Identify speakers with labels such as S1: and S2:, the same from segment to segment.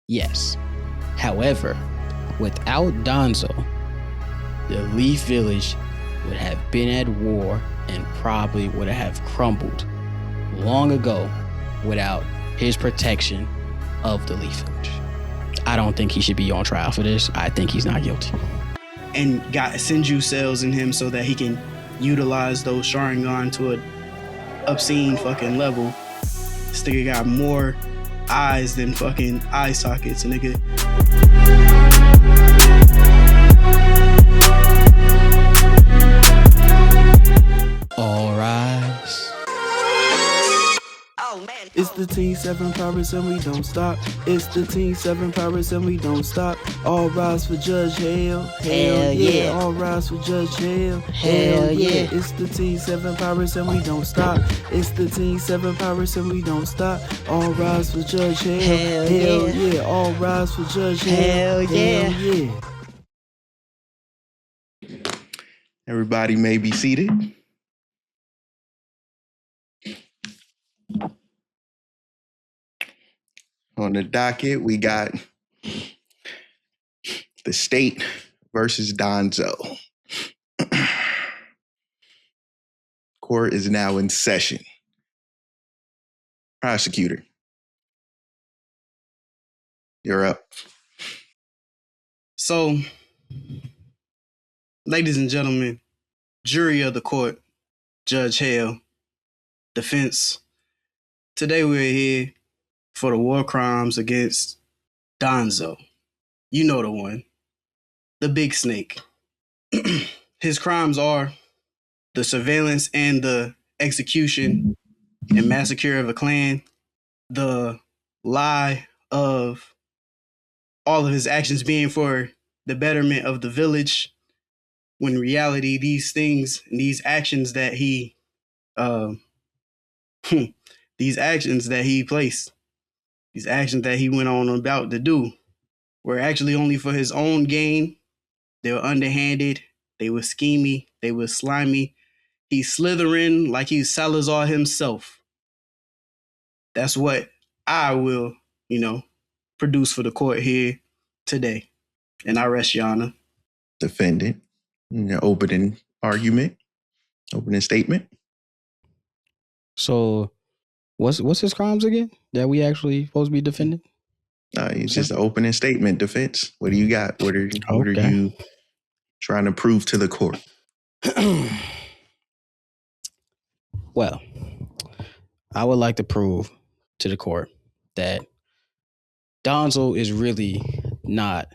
S1: Yes. However, without Danzo, the Leaf Village would have been at war and probably would have crumbled long ago without his protection of the Leaf Village. I don't think he should be on trial for this. I think he's not guilty.
S2: And got Senju cells in him so that he can utilize those Sharingan to an obscene fucking level. This nigga got more eyes than fucking eye sockets, nigga.
S1: All rise.
S3: It's the Team 7 Pirates and we don't stop. It's the Team 7 Pirates and we don't stop. All rise for Judge Hell. Hell yeah. All rise for Judge Hell. Hell yeah. It's the Team 7 Pirates and we don't stop. It's the Team 7 Pirates and we don't stop. All rise for Judge Hell. Hell yeah. All rise for Judge Hell. Hell yeah.
S4: Everybody may be seated. On the docket, we got the state versus Danzo. Court is now in session. Prosecutor, you're up.
S2: So, ladies and gentlemen, jury of the court, Judge Hale, defense, today we're here for the war crimes against Danzo. You know the one. The big snake. His crimes are the surveillance and the execution and massacre of a clan, the lie of all of his actions being for the betterment of the village, when in reality these things and these actions that he these actions that he placed, these actions that he went on about to do, were actually only for his own gain. They were underhanded, they were schemy, they were slimy. He's slithering like he's Salazar himself. That's what I will, produce for the court here today. And I rest your honor.
S4: Defendant, in your opening argument, opening statement.
S1: So, what's his crimes again that we actually supposed to be defending?
S4: It's just an opening statement, defense. What do you got? What are you trying to prove to the court?
S1: Well, I would like to prove to the court that Danzo is really not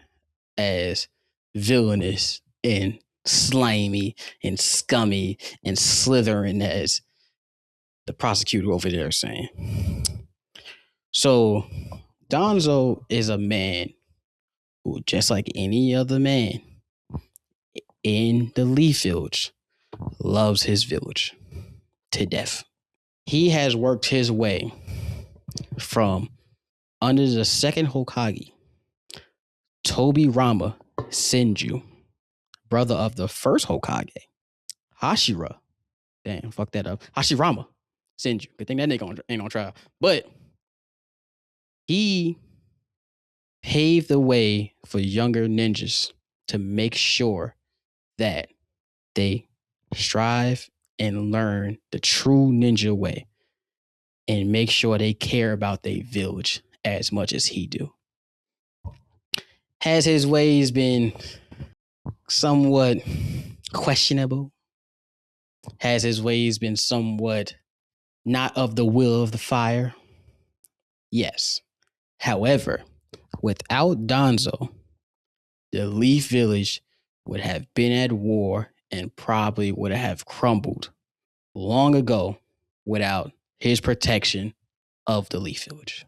S1: as villainous and slimy and scummy and slithering as the prosecutor over there is saying. So Danzo is a man who, just like any other man in the Leaf Village, loves his village to death. He has worked his way from under the second Hokage, Tobirama Senju, brother of the first Hokage, Hashira. Damn, fuck that up. Hashirama Senju. Good thing that nigga ain't on trial. But he paved the way for younger ninjas to make sure that they strive and learn the true ninja way and make sure they care about their village as much as he do. Has his ways been somewhat questionable? Has his ways been somewhat not of the will of the fire? Yes. However, without Danzo, the Leaf Village would have been at war and probably would have crumbled long ago without his protection of the Leaf Village.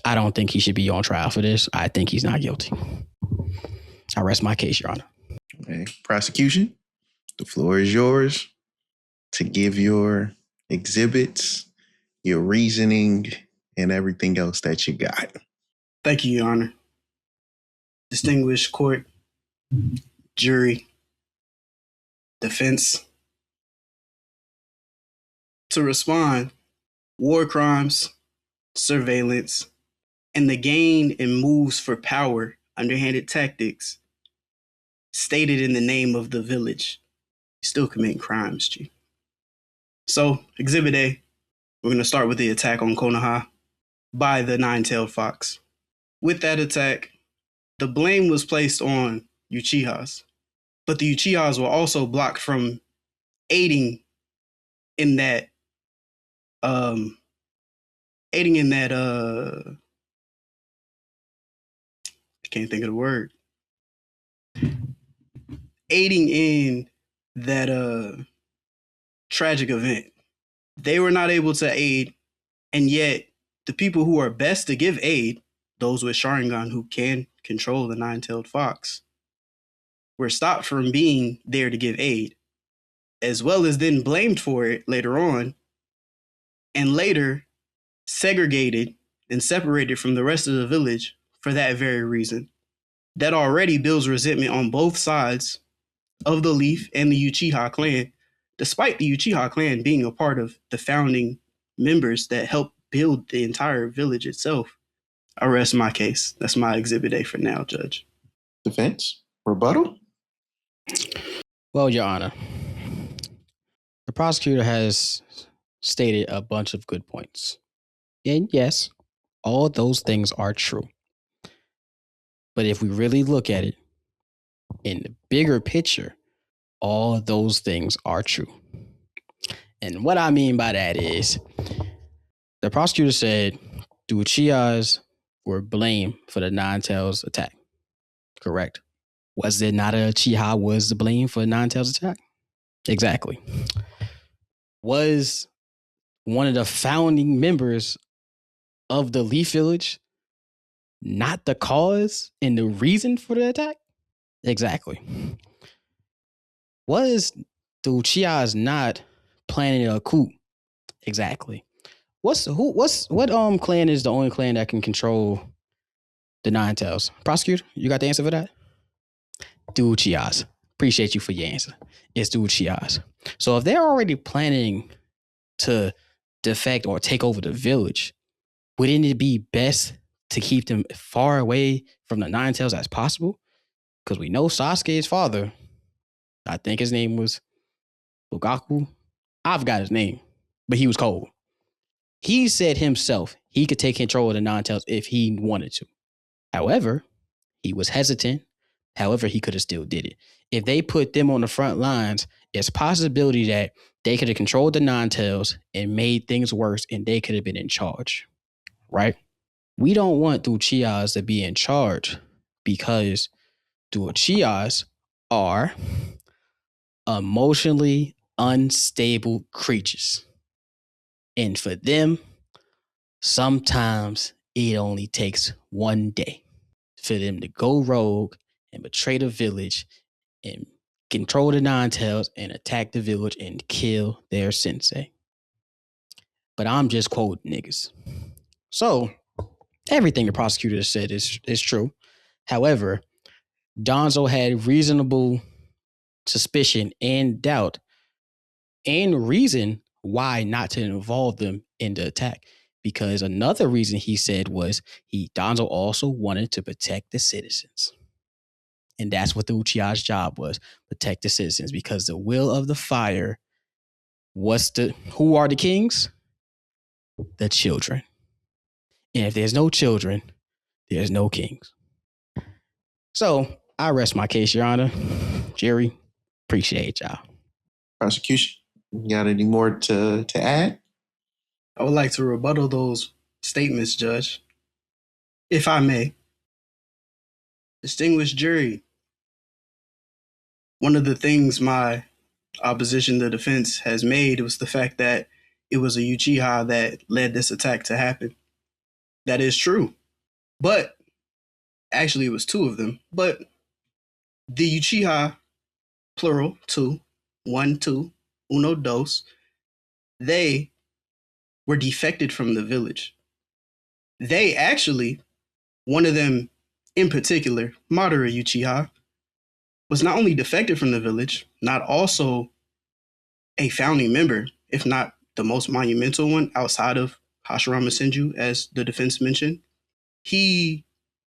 S1: I don't think he should be on trial for this. I think he's not guilty. I rest my case, Your Honor.
S4: Okay. Prosecution, the floor is yours to give your exhibits, your reasoning, and everything else that you got.
S2: Thank you, Your Honor. Distinguished court, jury, defense. To respond, war crimes, surveillance, and the gain and moves for power, underhanded tactics, stated in the name of the village, still committing crimes, G. So, Exhibit A, we're going to start with the attack on Konoha by the Nine-Tailed Fox. With that attack, the blame was placed on Uchihas, but the Uchihas were also blocked from aiding in that I can't think of the word. Aiding in that tragic event. They were not able to aid, and yet the people who are best to give aid, those with Sharingan who can control the Nine-Tailed Fox, were stopped from being there to give aid, as well as then blamed for it later on, and later segregated and separated from the rest of the village for that very reason. That already builds resentment on both sides of the Leaf and the Uchiha clan, despite the Uchiha clan being a part of the founding members that helped build the entire village itself. I rest my case. That's my Exhibit A for now, Judge.
S4: Defense? Rebuttal?
S1: Well, Your Honor, the prosecutor has stated a bunch of good points. And yes, all those things are true. But if we really look at it in the bigger picture, all those things are true. And what I mean by that is the prosecutor said the Uchihas were blamed for the Nine-Tails attack. Correct. Was there not a Uchiha was to blame for the Nine-Tails attack? Exactly. Was one of the founding members of the Leaf Village not the cause and the reason for the attack? Exactly. Was the Uchihas not planning a coup? Exactly. What clan is the only clan that can control the Nine-Tails? Prosecutor, you got the answer for that? The Uchihas. Appreciate you for your answer. It's the Uchihas. So if they're already planning to defect or take over the village, wouldn't it be best to keep them far away from the Nine-Tails as possible? Because we know Sasuke's father, I think his name was Fugaku. I forgot his name, but he was cold. He said himself he could take control of the Nine-Tails if he wanted to. However, he was hesitant. However, he could have still did it. If they put them on the front lines, it's a possibility that they could have controlled the Nine-Tails and made things worse, and they could have been in charge, right? We don't want the Uchihas to be in charge because the Uchihas are emotionally unstable creatures. And for them, sometimes it only takes one day for them to go rogue and betray the village and control the Nine-Tails and attack the village and kill their sensei. But I'm just quoting niggas. So everything the prosecutor said is true. However, Danzo had reasonable suspicion and doubt and reason why not to involve them in the attack. Because another reason he said was Danzo also wanted to protect the citizens. And that's what the Uchiha's job was, protect the citizens. Because the will of the fire was who are the kings? The children. And if there's no children, there's no kings. So I rest my case, Your Honor. Jerry, appreciate y'all.
S4: Prosecution, you got any more to add?
S2: I would like to rebuttal those statements, Judge, if I may. Distinguished jury, one of the things my opposition to defense has made was the fact that it was a Uchiha that led this attack to happen. That is true. But, actually it was two of them, but the Uchiha, plural, two, one, two, uno, dos, they were defected from the village. They actually, one of them in particular, Madara Uchiha, was not only defected from the village, not also a founding member, if not the most monumental one outside of Hashirama Senju, as the defense mentioned. he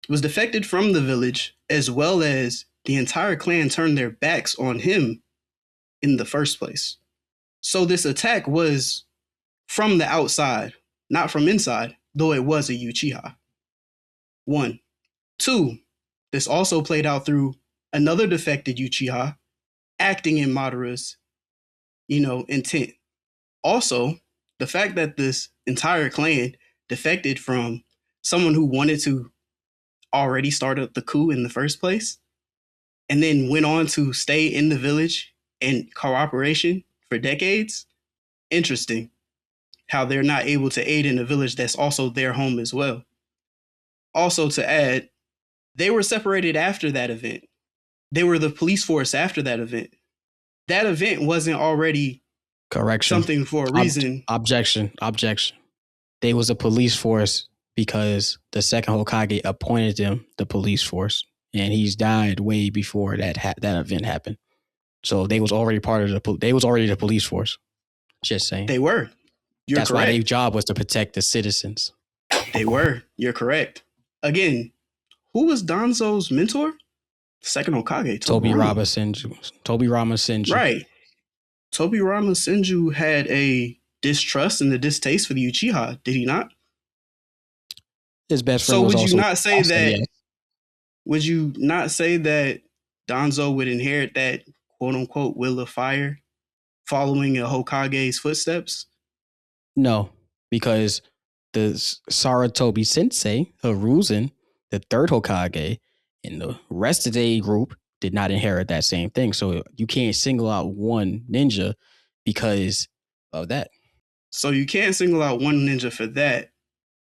S2: was defected from the village, as well as the entire clan turned their backs on him in the first place. So this attack was from the outside, not from inside, though it was a Uchiha. 1. 2. This also played out through another defected Uchiha acting in Madara's, intent. Also, the fact that this entire clan defected from someone who wanted to already start up the coup in the first place, and then went on to stay in the village in cooperation for decades. Interesting how they're not able to aid in a village that's also their home as well. Also, to add, they were separated after that event. They were the police force after that event. That event wasn't already
S1: Correction.
S2: something for a reason.
S1: Objection. They was a police force because the second Hokage appointed them the police force, and he's died way before that event happened. So they was already part of they was already the police force. Just saying.
S2: They were.
S1: That's correct. Why their job was to protect the citizens.
S2: They were. You're correct. Again, who was Danzo's mentor? Second Hokage,
S1: Tobirama Senju.
S2: Right. Tobirama Senju had a distrust and a distaste for the Uchiha, did he not?
S1: His best friend was also...
S2: Would you not say that Danzo would inherit that quote-unquote will of fire following a Hokage's footsteps?
S1: No, because the Sarutobi Sensei, Hiruzen, the third Hokage, and the rest of the group did not inherit that same thing. So you can't single out one ninja because of that.
S2: So you can't single out one ninja for that.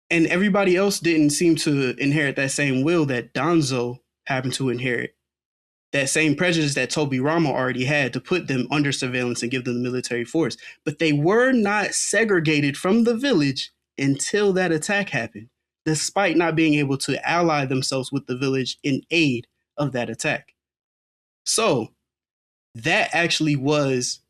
S2: And everybody else didn't seem to inherit that same will that Danzo happened to inherit. That same prejudice that Tobirama already had to put them under surveillance and give them the military force. But they were not segregated from the village until that attack happened, despite not being able to ally themselves with the village in aid of that attack. So that actually was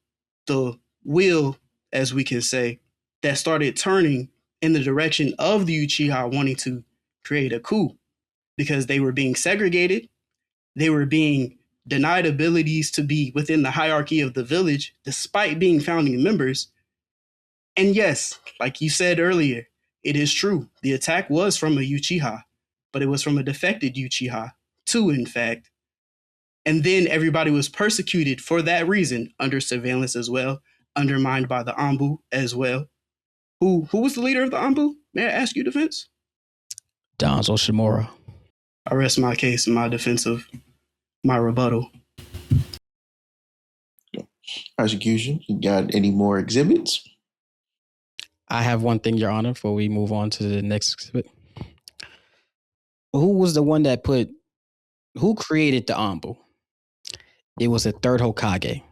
S2: the wheel, as we can say, that started turning in the direction of the Uchiha wanting to create a coup, because they were being segregated. They were being denied abilities to be within the hierarchy of the village, despite being founding members. And yes, like you said earlier, it is true. The attack was from a Uchiha, but it was from a defected Uchiha, too, in fact. And then everybody was persecuted for that reason, under surveillance as well, undermined by the Anbu as well. Who was the leader of the Anbu? May I ask you, defense?
S1: Danzo Shimura.
S2: I rest my case in my defense of my rebuttal.
S4: Prosecution, you got any more exhibits?
S1: I have one thing, Your Honor, before we move on to the next exhibit. Who was the one that who created the Anbu? It was the third Hokage.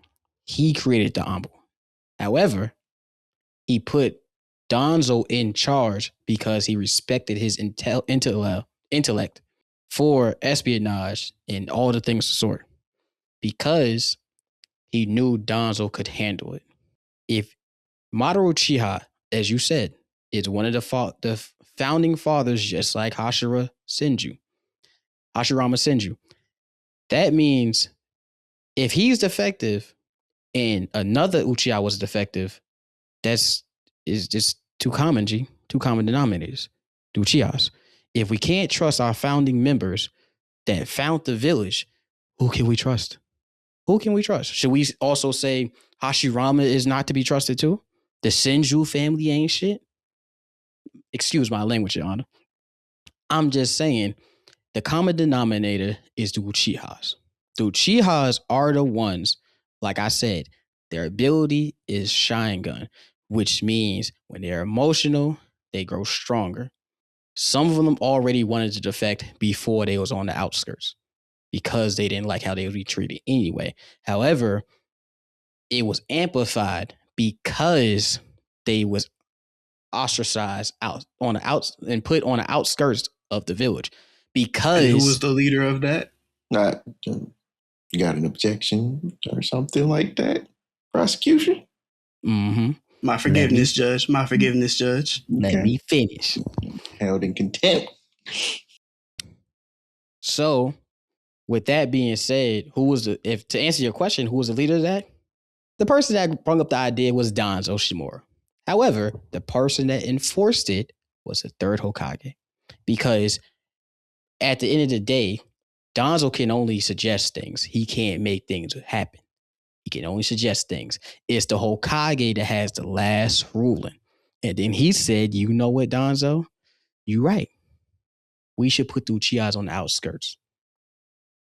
S1: He created the Anbu. However, he put Danzo in charge because he respected his intellect for espionage and all the things of the sort, because he knew Danzo could handle it. If Madara Uchiha, as you said, is one of the founding fathers, just like Hashirama Senju, that means if he's defective and another Uchiha was defective, is just two common denominators, the Uchihas. If we can't trust our founding members that found the village, who can we trust? Should we also say Hashirama is not to be trusted too? The Senju family ain't shit? Excuse my language, Your Honor. I'm just saying the common denominator is the Uchihas. The Uchihas are the ones, like I said, their ability is Sharingan, which means when they're emotional, they grow stronger. Some of them already wanted to defect before they was on the outskirts because they didn't like how they would be treated anyway. However, it was amplified because they was ostracized out on the outs and put on the outskirts of the village. Because
S2: and who was the leader of that?
S4: You got an objection or something like that? Prosecution?
S1: Mm-hmm.
S2: My forgiveness, Judge.
S1: Let me finish.
S4: Held in contempt.
S1: So, with that being said, to answer your question, who was the leader of that? The person that brought up the idea was Danzo Shimura. However, the person that enforced it was the third Hokage. Because at the end of the day, Danzo can only suggest things. He can't make things happen. He can only suggest things. It's the Hokage that has the last ruling. And then he said, you know what, Danzo? You're right. We should put the Uchihas on the outskirts.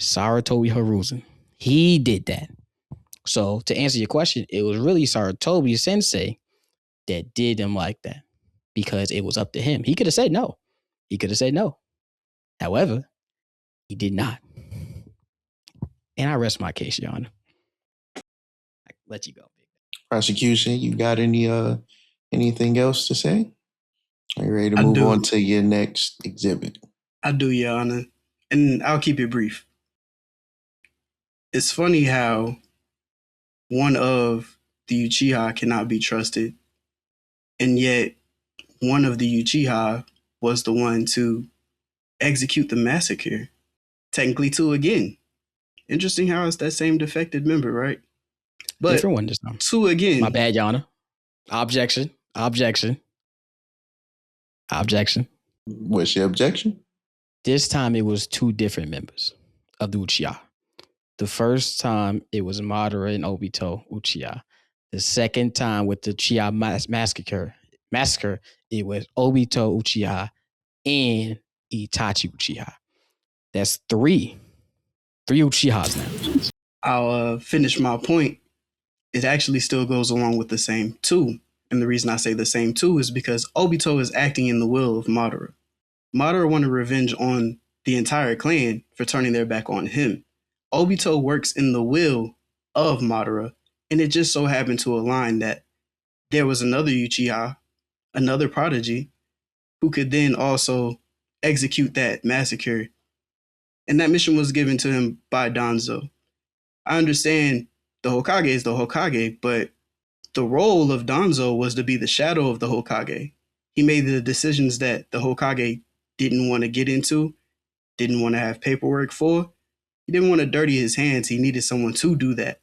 S1: Saratobi Hiruzen. He did that. So to answer your question, it was really Saratobi Sensei that did him like that because it was up to him. He could have said no. However, he did not. And I rest my case, Your Honor. I let you go.
S4: Prosecution, you got anything else to say? Are you ready to
S2: I
S4: move
S2: do.
S4: on to your next exhibit?
S2: I do, Your Honor. And I'll keep it brief. It's funny how one of the Uchiha cannot be trusted, and yet one of the Uchiha was the one to execute the massacre. Technically, two again. Interesting how it's that same defected member, right? But
S1: different one this time.
S2: Two again.
S1: My bad, Your Honor. Objection.
S4: What's your objection?
S1: This time it was two different members of the Uchiha. The first time it was Madara and Obito Uchiha. The second time with the Uchiha massacre, it was Obito Uchiha and Itachi Uchiha. That's three Uchihas now.
S2: I'll finish my point. It actually still goes along with the same two. And the reason I say the same two is because Obito is acting in the will of Madara. Madara wanted revenge on the entire clan for turning their back on him. Obito works in the will of Madara, and it just so happened to align that there was another Uchiha, another prodigy, who could then also execute that massacre. And that mission was given to him by Danzo. I understand the Hokage is the Hokage, but the role of Danzo was to be the shadow of the Hokage. He made the decisions that the Hokage didn't want to get into, didn't want to have paperwork for. He didn't want to dirty his hands. He needed someone to do that.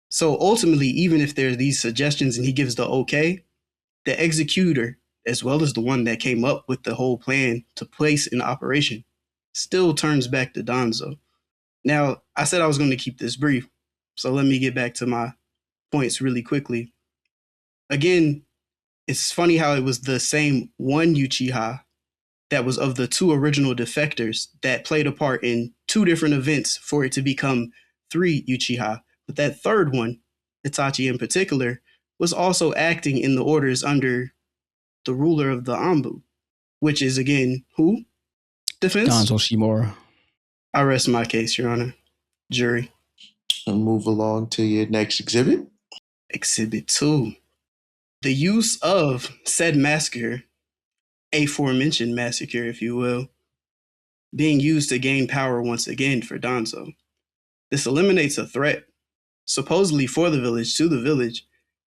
S2: So ultimately, even if there are these suggestions and he gives the okay, the executor, as well as the one that came up with the whole plan to place in operation, still turns back to Danzo. Now, I said I was going to keep this brief, so let me get back to my points really quickly. Again, it's funny how it was the same one Uchiha that was of the two original defectors that played a part in two different events for it to become three Uchiha. But that third one, Itachi in particular, was also acting in the orders under the ruler of the Anbu, which is again who? Defense?
S1: Danzo Shimura.
S2: I rest my case, Your Honor. Jury.
S4: And move along to your next exhibit.
S2: Exhibit 2. The use of said massacre, aforementioned massacre, if you will, being used to gain power once again for Danzo. This eliminates a threat, supposedly for the village, to the village,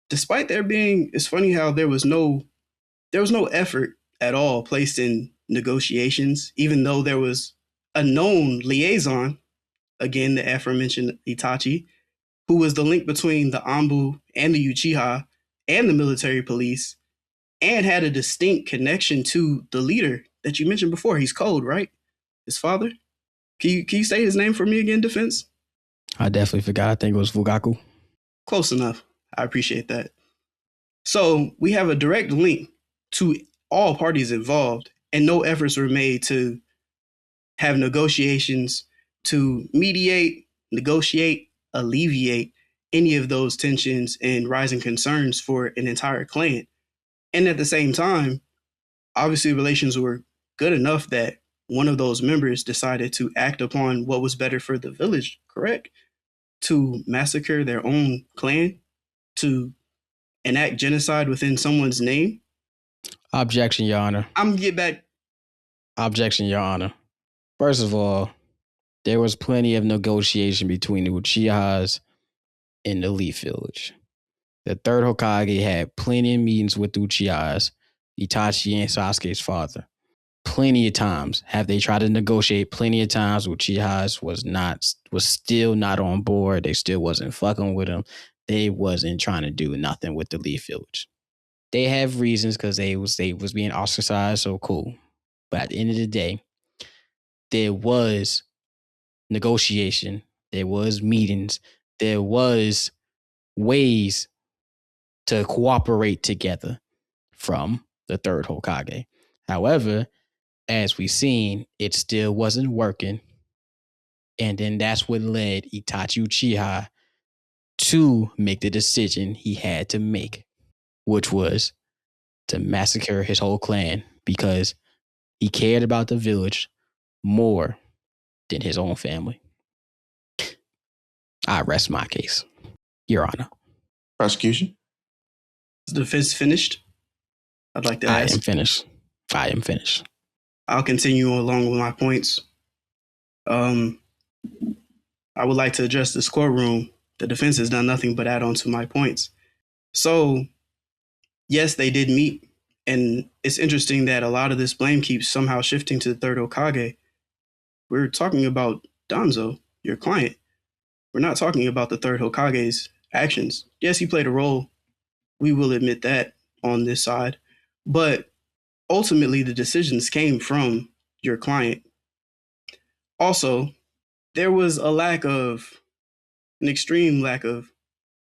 S2: despite there being, it's funny how there was no effort at all placed in negotiations, even though there was a known liaison, again, the aforementioned Itachi, who was the link between the Anbu and the Uchiha and the military police, and had a distinct connection to the leader that you mentioned before. He's Code, right? His father? Can you say his name for me again, Defense?
S1: I definitely forgot. I think it was Fugaku.
S2: Close enough. I appreciate that. So we have a direct link to all parties involved, and no efforts were made to have negotiations to mediate, negotiate, alleviate any of those tensions and rising concerns for an entire clan. And at the same time, obviously relations were good enough that one of those members decided to act upon what was better for the village, correct? To massacre their own clan, to enact genocide within someone's name.
S1: Objection, Your Honor.
S2: I'm gonna get back.
S1: Objection, Your Honor. First of all, there was plenty of negotiation between the Uchihas and the Leaf Village. The third Hokage had plenty of meetings with the Uchihas, Itachi and Sasuke's father. plenty of times. Have they tried to negotiate plenty of times? Uchiha's was still not on board. They still wasn't fucking with him. They wasn't trying to do nothing with the Leaf Village. They have reasons because they was being ostracized, so cool. But at the end of the day, there was negotiation, there was meetings, there was ways to cooperate together from the third Hokage. However, as we've seen, it still wasn't working. And then that's what led Itachi Uchiha to make the decision he had to make, which was to massacre his whole clan because he cared about the village more than his own family. I rest my case, Your Honor.
S4: Prosecution?
S2: Is the defense finished? I'd like to
S1: I
S2: ask.
S1: am finished.
S2: I'll continue along with my points. I would like to address this courtroom. The defense has done nothing but add on to my points. So, yes, they did meet. And it's interesting that a lot of this blame keeps somehow shifting to the third Hokage. We're talking about Danzo, your client. We're not talking about the third Hokage's actions. Yes, he played a role. We will admit that on this side. But ultimately, the decisions came from your client. Also, there was an extreme lack of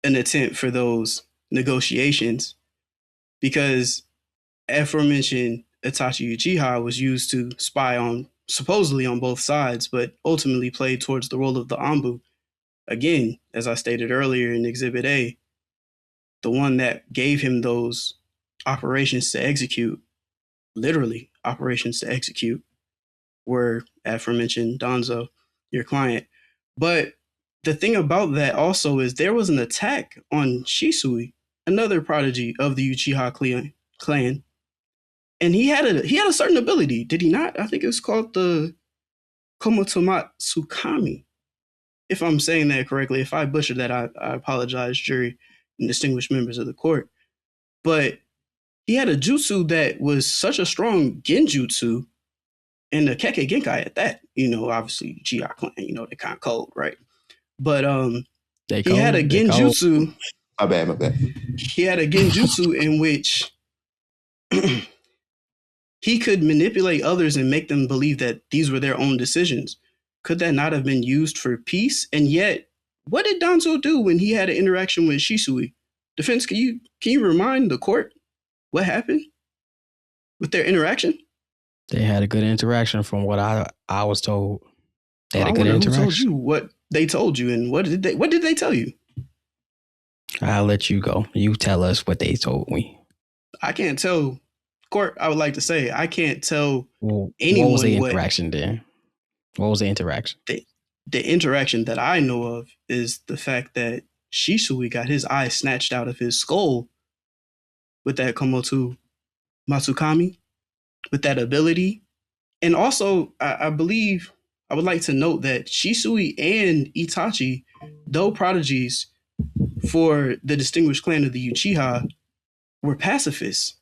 S2: an attempt for those negotiations because aforementioned Itachi Uchiha was used to spy on, supposedly on both sides, but ultimately played towards the role of the Anbu. Again, as I stated earlier in Exhibit A, the one that gave him those operations to execute, literally operations to execute, were aforementioned Danzo, your client. But the thing about that also is there was an attack on Shisui, another prodigy of the Uchiha clan. And he had a certain ability, did he not? I think it was called the Komotomat Tsukami. If I'm saying that correctly, if I butchered that, I apologize, jury and distinguished members of the court. But he had a jutsu that was such a strong genjutsu, and the Kekkei Genkai at that. Obviously, Uchiha clan, they're kind of cold, right? But he had a genjutsu.
S4: My bad.
S2: He had a genjutsu in which he could manipulate others and make them believe that these were their own decisions. Could that not have been used for peace? And yet, what did Danzo do when he had an interaction with Shisui? Defense, can you remind the court what happened with their interaction?
S1: They had a good interaction from what I was told. They had a good interaction.
S2: Who told you what they told you, and what did they tell you?
S1: I'll let you go. You tell us what they told me.
S2: I can't tell. Court, I would like to say, I can't tell anyone
S1: what was the interaction there? What was the interaction?
S2: The interaction that I know of is the fact that Shisui got his eye snatched out of his skull with that Komoto Matsukami, with that ability. And also, I believe, I would like to note that Shisui and Itachi, though prodigies for the distinguished clan of the Uchiha, were pacifists.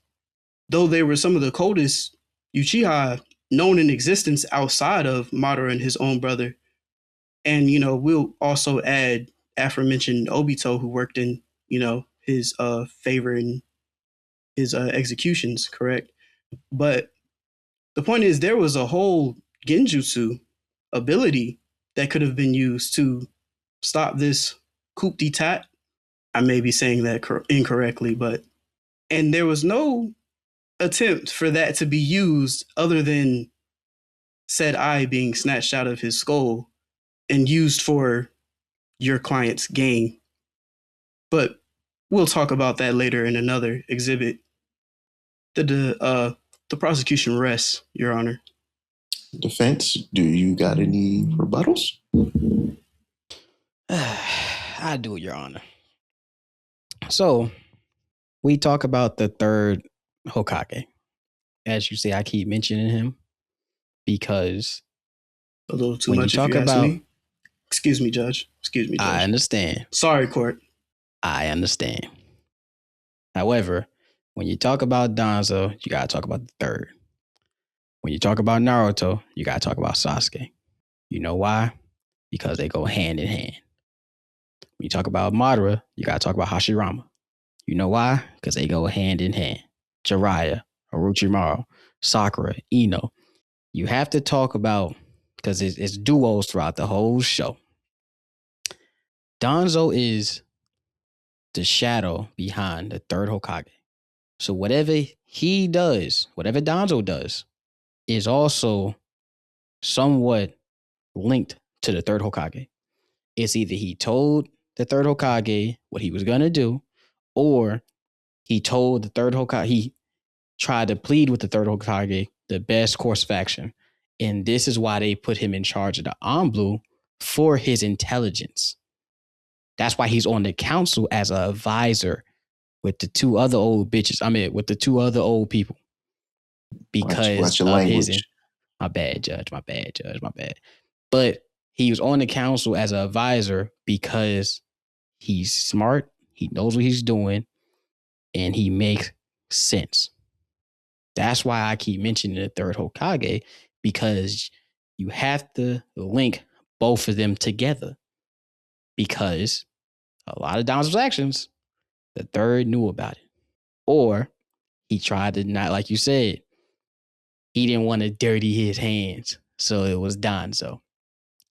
S2: Though they were some of the coldest Uchiha known in existence outside of Madara and his own brother. And, we'll also add aforementioned Obito, who worked in, his favor in his executions, correct? But the point is, there was a whole genjutsu ability that could have been used to stop this coup d'etat. I may be saying that incorrectly, and there was no attempt for that to be used other than said eye being snatched out of his skull and used for your client's gain. But we'll talk about that later in another exhibit. The prosecution rests, Your Honor.
S4: Defense, do you got any rebuttals?
S1: I do, Your Honor. So, we talk about the third Hokage. As you say, I keep mentioning him because
S2: a little too much if you ask me. Excuse me, Judge.
S1: I understand.
S2: Sorry, court.
S1: I understand. However, when you talk about Danzo, you got to talk about the third. When you talk about Naruto, you gotta talk about Sasuke. You know why? Because they go hand in hand. When you talk about Madara, you gotta talk about Hashirama. You know why? Because they go hand in hand. Jiraiya, Orochimaru, Sakura, Ino. You have to talk about, because it's duos throughout the whole show. Danzo is the shadow behind the third Hokage. So whatever he does, whatever Danzo does, is also somewhat linked to the third Hokage. It's either he told the third Hokage what he was gonna do, or he told the third Hokage, he tried to plead with the third Hokage the best course of action. And this is why they put him in charge of the Anblue, for his intelligence. That's why he's on the council as an advisor with the two other old bitches. I mean, with the two other old people. Because
S4: watch your
S1: of
S4: language.
S1: his, my bad, Judge. But he was on the council as an advisor because he's smart, he knows what he's doing, and he makes sense. That's why I keep mentioning the third Hokage, because you have to link both of them together. Because a lot of Danzo's actions, the third knew about it. Or he tried to not, like you said, he didn't want to dirty his hands. So it was Danzo.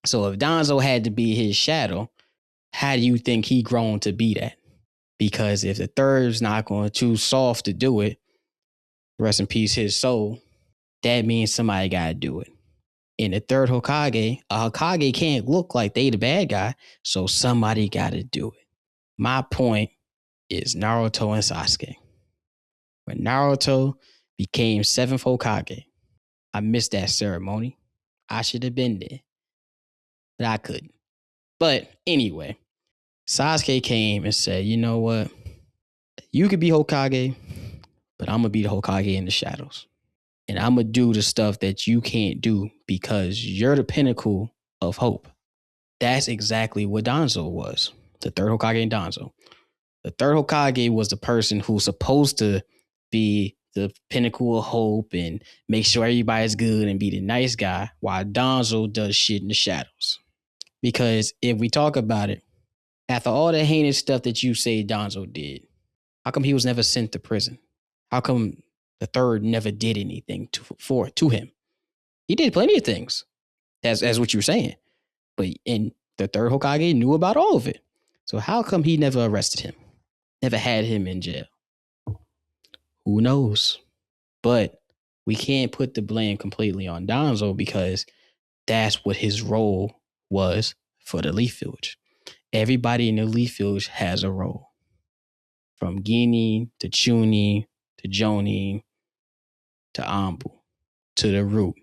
S1: So if Danzo had to be his shadow, how do you think he grown to be that? Because if the third's not going too soft to do it, rest in peace his soul, that means somebody got to do it. In the third Hokage, a Hokage can't look like they the bad guy, so somebody got to do it. My point is Naruto and Sasuke. When Naruto became 7th Hokage, I missed that ceremony. I should have been there, but I couldn't. But anyway, Sasuke came and said, you know what? You could be Hokage, but I'm going to be the Hokage in the shadows. And I'm going to do the stuff that you can't do because you're the pinnacle of hope. That's exactly what Danzo was. The third Hokage in Danzo. The third Hokage was the person who's supposed to be the pinnacle of hope and make sure everybody's good and be the nice guy, while Danzo does shit in the shadows. Because if we talk about it, after all the heinous stuff that you say Danzo did, how come he was never sent to prison? How come the third never did anything to him? He did plenty of things, as what you're saying. But the third Hokage knew about all of it. So how come he never arrested him? Never had him in jail? Who knows? But we can't put the blame completely on Danzo because that's what his role was for the Leaf Village. Everybody in the Leaf Village has a role. From Gini to Chunin to Jonin to Anbu to the Root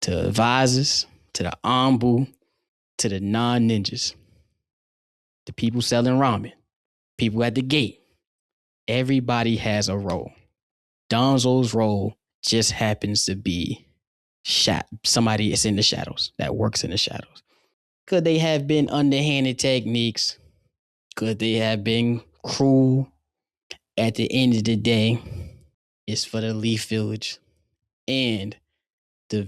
S1: to advisors to the Anbu to the non-ninjas, the people selling ramen, people at the gate. Everybody has a role. Danzo's role just happens to be somebody that's in the shadows, that works in the shadows. Could they have been underhanded techniques? Could they have been cruel? At the end of the day, it's for the Leaf Village. And the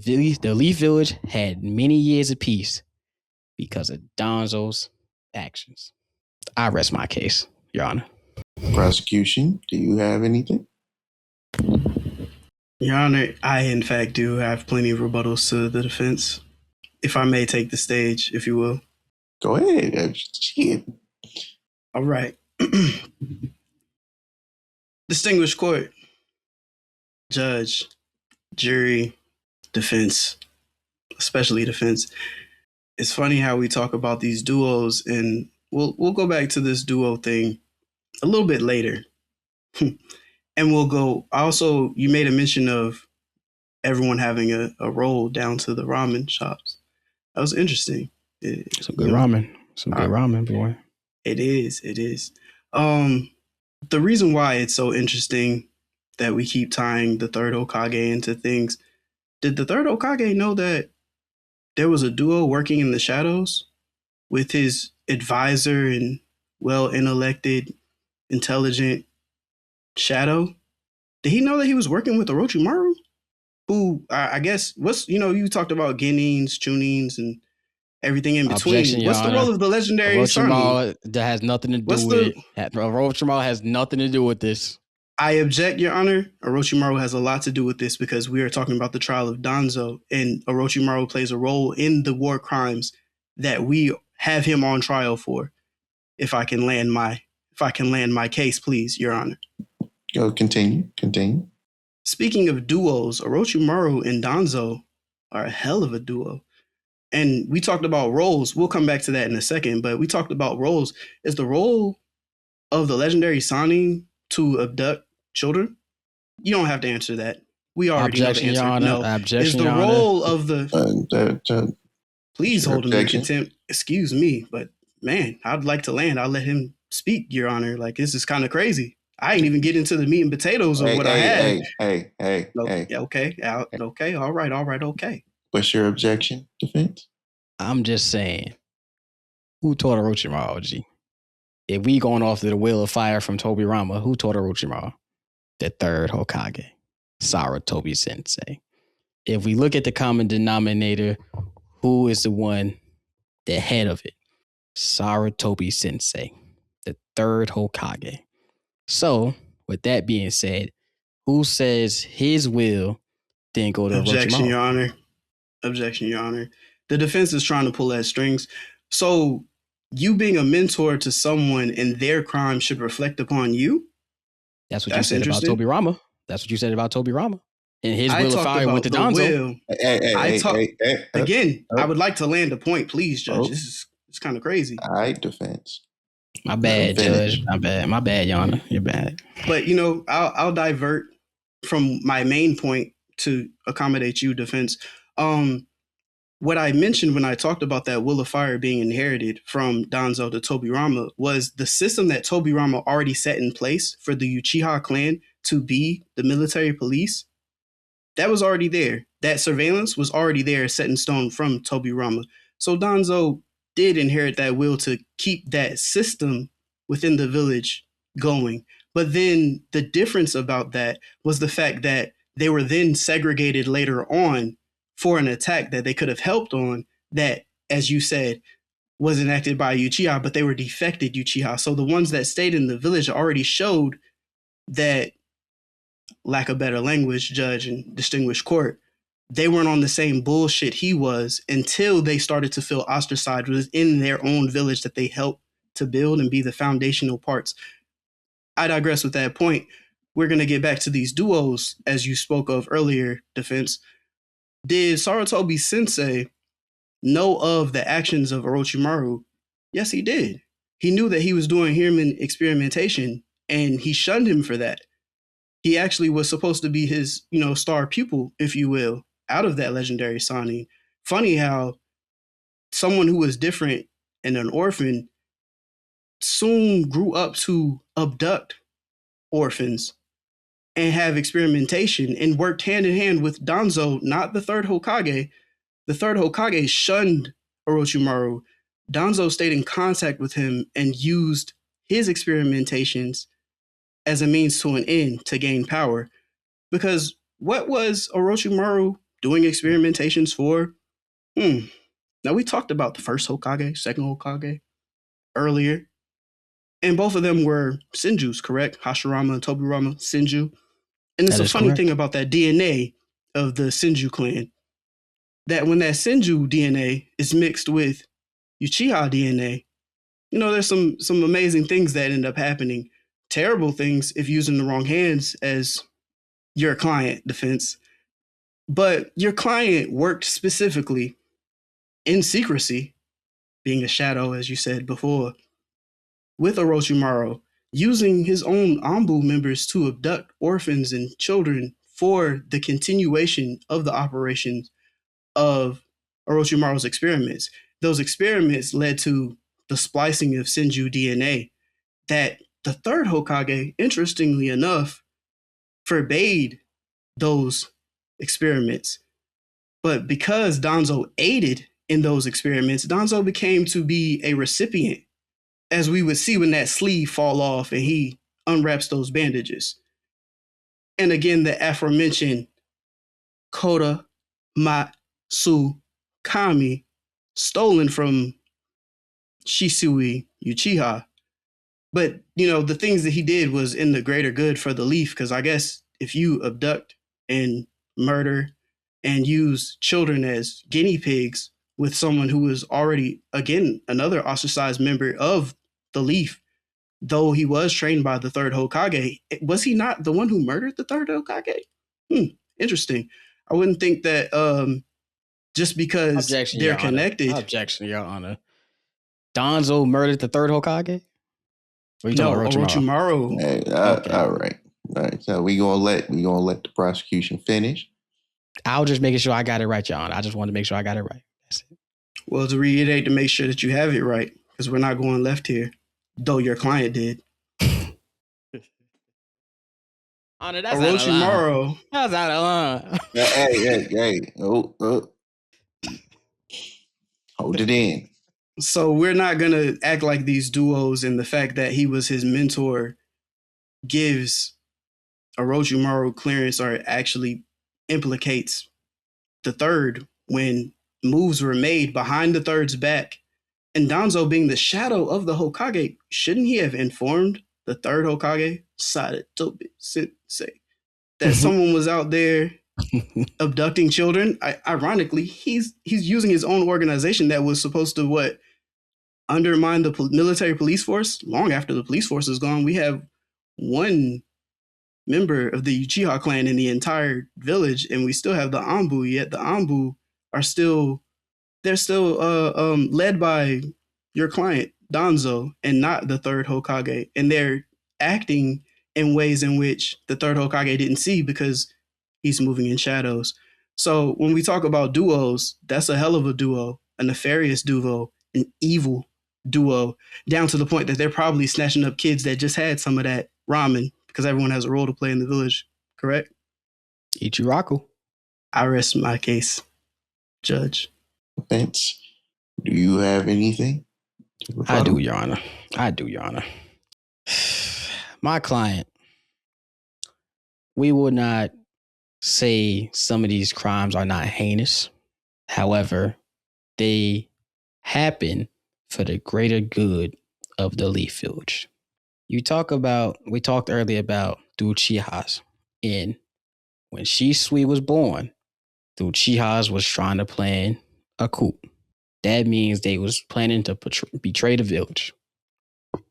S1: Leaf Village had many years of peace because of Danzo's actions. I rest my case, Your Honor.
S4: Prosecution, do you have anything?
S2: Your Honor, I in fact do have plenty of rebuttals to the defense. If I may take the stage, if you will.
S4: Go ahead. Shit.
S2: All right. Distinguished court, judge, jury, defense, especially defense. It's funny how we talk about these duos, and we'll go back to this duo thing a little bit later. And we'll go, also, you made a mention of everyone having a role down to the ramen shops. That was interesting.
S1: Some good ramen. Some good ramen, boy.
S2: It is. The reason why it's so interesting that we keep tying the third Hokage into things, did the third Hokage know that there was a duo working in the shadows with his advisor and well-intellected, intelligent shadow? Did he know that he was working with Orochimaru? who I guess you talked about Genins, Chunins, and everything in
S1: Objection,
S2: between.
S1: Your
S2: What's the
S1: Honor.
S2: role of the legendary Sunny?
S1: Orochimaru, that has nothing to do
S2: What's
S1: with
S2: the-
S1: it. Orochimaru has nothing to do with this.
S2: I object, Your Honor. Orochimaru has a lot to do with this because we are talking about the trial of Danzo, and Orochimaru plays a role in the war crimes that we have him on trial for. If I can land my case, please, Your Honor.
S4: Go continue.
S2: Speaking of duos, Orochimaru and Danzo are a hell of a duo. And we talked about roles. We'll come back to that in a second, but we talked about roles. Is the role of the legendary Sannin to abduct children? You don't have to answer that. We already
S1: Objection,
S2: know the answer.
S1: Your Honor.
S2: No.
S1: Objection,
S2: Is the
S1: Your Honor.
S2: role of the... Please
S4: your
S2: hold him in
S4: objection?
S2: contempt. Excuse me, but man, I'd like to land. I'll let him speak, Your Honor. Like, this is kind of crazy. I ain't even get into the meat and potatoes of what I had.
S4: Hey.
S2: Yeah, okay. Okay. All right. Okay.
S4: What's your objection, defense?
S1: I'm just saying, who taught Orochimaru, G? If we going off the Wheel of Fire from Tobirama, who taught Orochimaru? The third Hokage, Sarutobi Sensei. If we look at the common denominator, who is the one, the head of it? Sarutobi Sensei, the third Hokage. So, with that being said, who says his will didn't go to
S2: Objection,
S1: Orochimaru?
S2: Your Honor. Objection, Your Honor. The defense is trying to pull at strings. So, you being a mentor to someone and their crime should reflect upon you?
S1: That's what you said about
S2: interesting.
S1: Tobirama. That's what you said about Tobirama. And his
S2: I
S1: Will of
S2: talked
S1: Fire went to
S2: about the
S1: Danzo.
S2: will. Again, I would like to land a point, please, Judge.
S4: Oh.
S2: It's kind of crazy.
S4: All right, defense.
S1: My bad,
S4: Finish.
S1: Judge. My bad, Your Honor. You're bad.
S2: But I'll divert from my main point to accommodate you, defense. What I mentioned when I talked about that Will of Fire being inherited from Danzo to Tobirama was the system that Tobirama already set in place for the Uchiha clan to be the military police. That was already there. That surveillance was already there, set in stone from Tobirama. So Danzo did inherit that will to keep that system within the village going. But then the difference about that was the fact that they were then segregated later on for an attack that they could have helped on that, as you said, was enacted by Uchiha, but they were defected Uchiha. So the ones that stayed in the village already showed that, lack of better language, judge and distinguished court, they weren't on the same bullshit he was until they started to feel ostracized within their own village that they helped to build and be the foundational parts. I digress with that point. We're going to get back to these duos, as you spoke of earlier, defense. Did Sarutobi Sensei know of the actions of Orochimaru? Yes, he did. He knew that he was doing human experimentation, and he shunned him for that. He actually was supposed to be his, star pupil, if you will, out of that legendary Sannin. Funny how someone who was different and an orphan soon grew up to abduct orphans and have experimentation and worked hand in hand with Danzo, not the third Hokage. The third Hokage shunned Orochimaru. Danzo stayed in contact with him and used his experimentations as a means to an end to gain power. Because what was Orochimaru doing experimentations for? Now, we talked about the first Hokage, second Hokage earlier. And both of them were Senjus, correct? Hashirama and Tobirama, Senju. And it's a funny thing about that DNA of the Senju clan, that when that Senju DNA is mixed with Uchiha DNA, there's some amazing things that end up happening. Terrible things if used in the wrong hands, as your client, defense. But your client worked specifically in secrecy, being a shadow, as you said before, with Orochimaru, using his own Anbu members to abduct orphans and children for the continuation of the operations of Orochimaru's experiments. Those experiments led to the splicing of Senju DNA that the third Hokage, interestingly enough, forbade those experiments. But because Danzo aided in those experiments, Danzo became to be a recipient, as we would see when that sleeve fall off and he unwraps those bandages. And again, the aforementioned Koda Matsukami, stolen from Shisui Uchiha. But, the things that he did was in the greater good for the Leaf, because I guess if you abduct and murder and use children as guinea pigs with someone who is already, again, another ostracized member of the Leaf, though he was trained by the third Hokage, was he not the one who murdered the third Hokage? Interesting. I wouldn't think that just because
S1: Objection,
S2: they're
S1: Your Honor.
S2: connected.
S1: Objection, Your Honor. Danzo murdered the third Hokage? Or you
S2: No,
S1: talking about Orochimaru?
S2: Orochimaru.
S4: Hey,
S1: Okay.
S4: All right. So we gonna let the prosecution finish.
S1: I was just making sure I got it right, Your Honor. I just wanted to make sure I got it right. That's it.
S2: Well, to reiterate, to make sure that you have it right, because we're not going left here, though your client did.
S1: Honor, that's out of line.
S2: Orochimaru.
S1: That's out of line.
S4: Hey. Oh. Hold it in.
S2: So we're not going to act like these duos, and the fact that he was his mentor gives Orochimaru clearance or actually implicates the third when moves were made behind the third's back. And Danzo, being the shadow of the Hokage, shouldn't he have informed the third Hokage, Saratobi Sensei, that someone was out there abducting children? Ironically, he's using his own organization that was supposed to undermine the military police force. Long after the police force is gone, we have one member of the Uchiha clan in the entire village, and we still have the Anbu. Yet the Anbu are still led by your client Danzo and not the third Hokage, and they're acting in ways in which the third Hokage didn't see because he's moving in shadows. So when we talk about duos, that's a hell of a duo, a nefarious duo, an evil duo, down to the point that they're probably snatching up kids that just had some of that ramen because everyone has a role to play in the village. Correct?
S1: Ichiraku.
S2: I rest my case, Judge.
S4: Vince, do you have anything?
S1: I do, Your Honor. My client, we would not say some of these crimes are not heinous. However, they happen for the greater good of the Leaf Village. We talked earlier about the Uchihas. And when Shisui was born, the Uchihas was trying to plan a coup. That means they was planning to betray the village,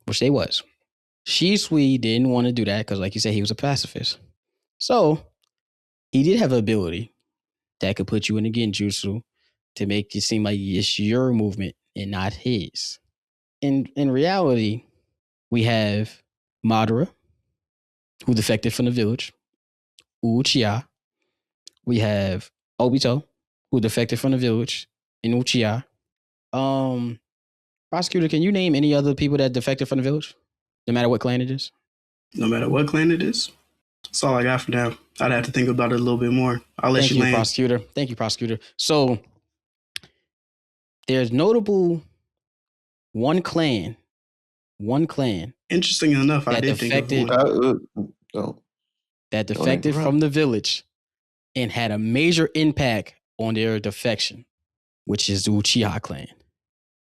S1: which they was. Shisui didn't want to do that because, like you said, he was a pacifist. So he did have an ability that could put you in a genjutsu to make it seem like it's your movement and not his. In reality, we have Madara, who defected from the village, Uchiha. We have Obito, who defected from the village in Uchiha. Prosecutor, can you name any other people that defected from the village? No matter what clan it is?
S2: No matter what clan it is? That's all I got for now. I'd have to think about it a little bit more. I'll let you land.
S1: Thank you, prosecutor. So there's notable one clan.
S2: Interesting enough, I did think of one.
S1: That defected from the village and had a major impact on their defection, which is the Uchiha clan.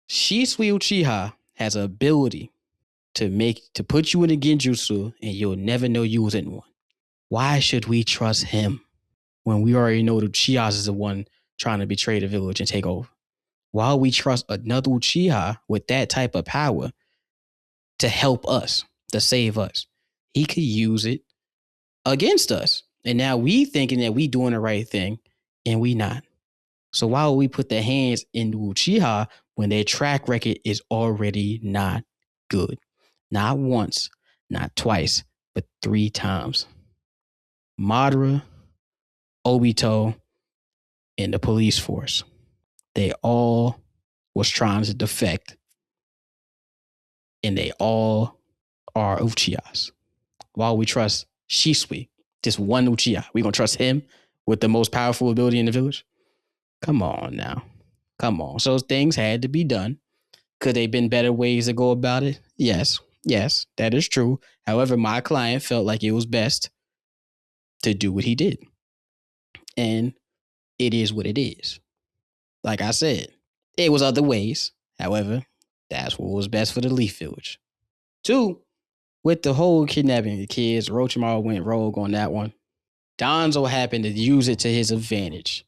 S1: Shisui Uchiha has an ability to put you in a genjutsu and you'll never know you was in one. Why should we trust him when we already know the Uchihas is the one trying to betray the village and take over? Why would we trust another Uchiha with that type of power to help us, to save us? He could use it against us. And now we thinking that we doing the right thing and we not. So why would we put their hands in the Uchiha when their track record is already not good? Not once, not twice, but 3 times. Madara, Obito, and the police force. They all was trying to defect. And they all are Uchihas. Why would we trust Shisui, just one Uchiha? We gonna trust him with the most powerful ability in the village? Come on now. Come on. So things had to be done. Could they been better ways to go about it? Yes, that is true. However, my client felt like it was best to do what he did. And it is what it is. Like I said, it was other ways. However, that's what was best for the Leaf Village. 2, with the whole kidnapping the kids, Orochimaru went rogue on that one. Danzo happened to use it to his advantage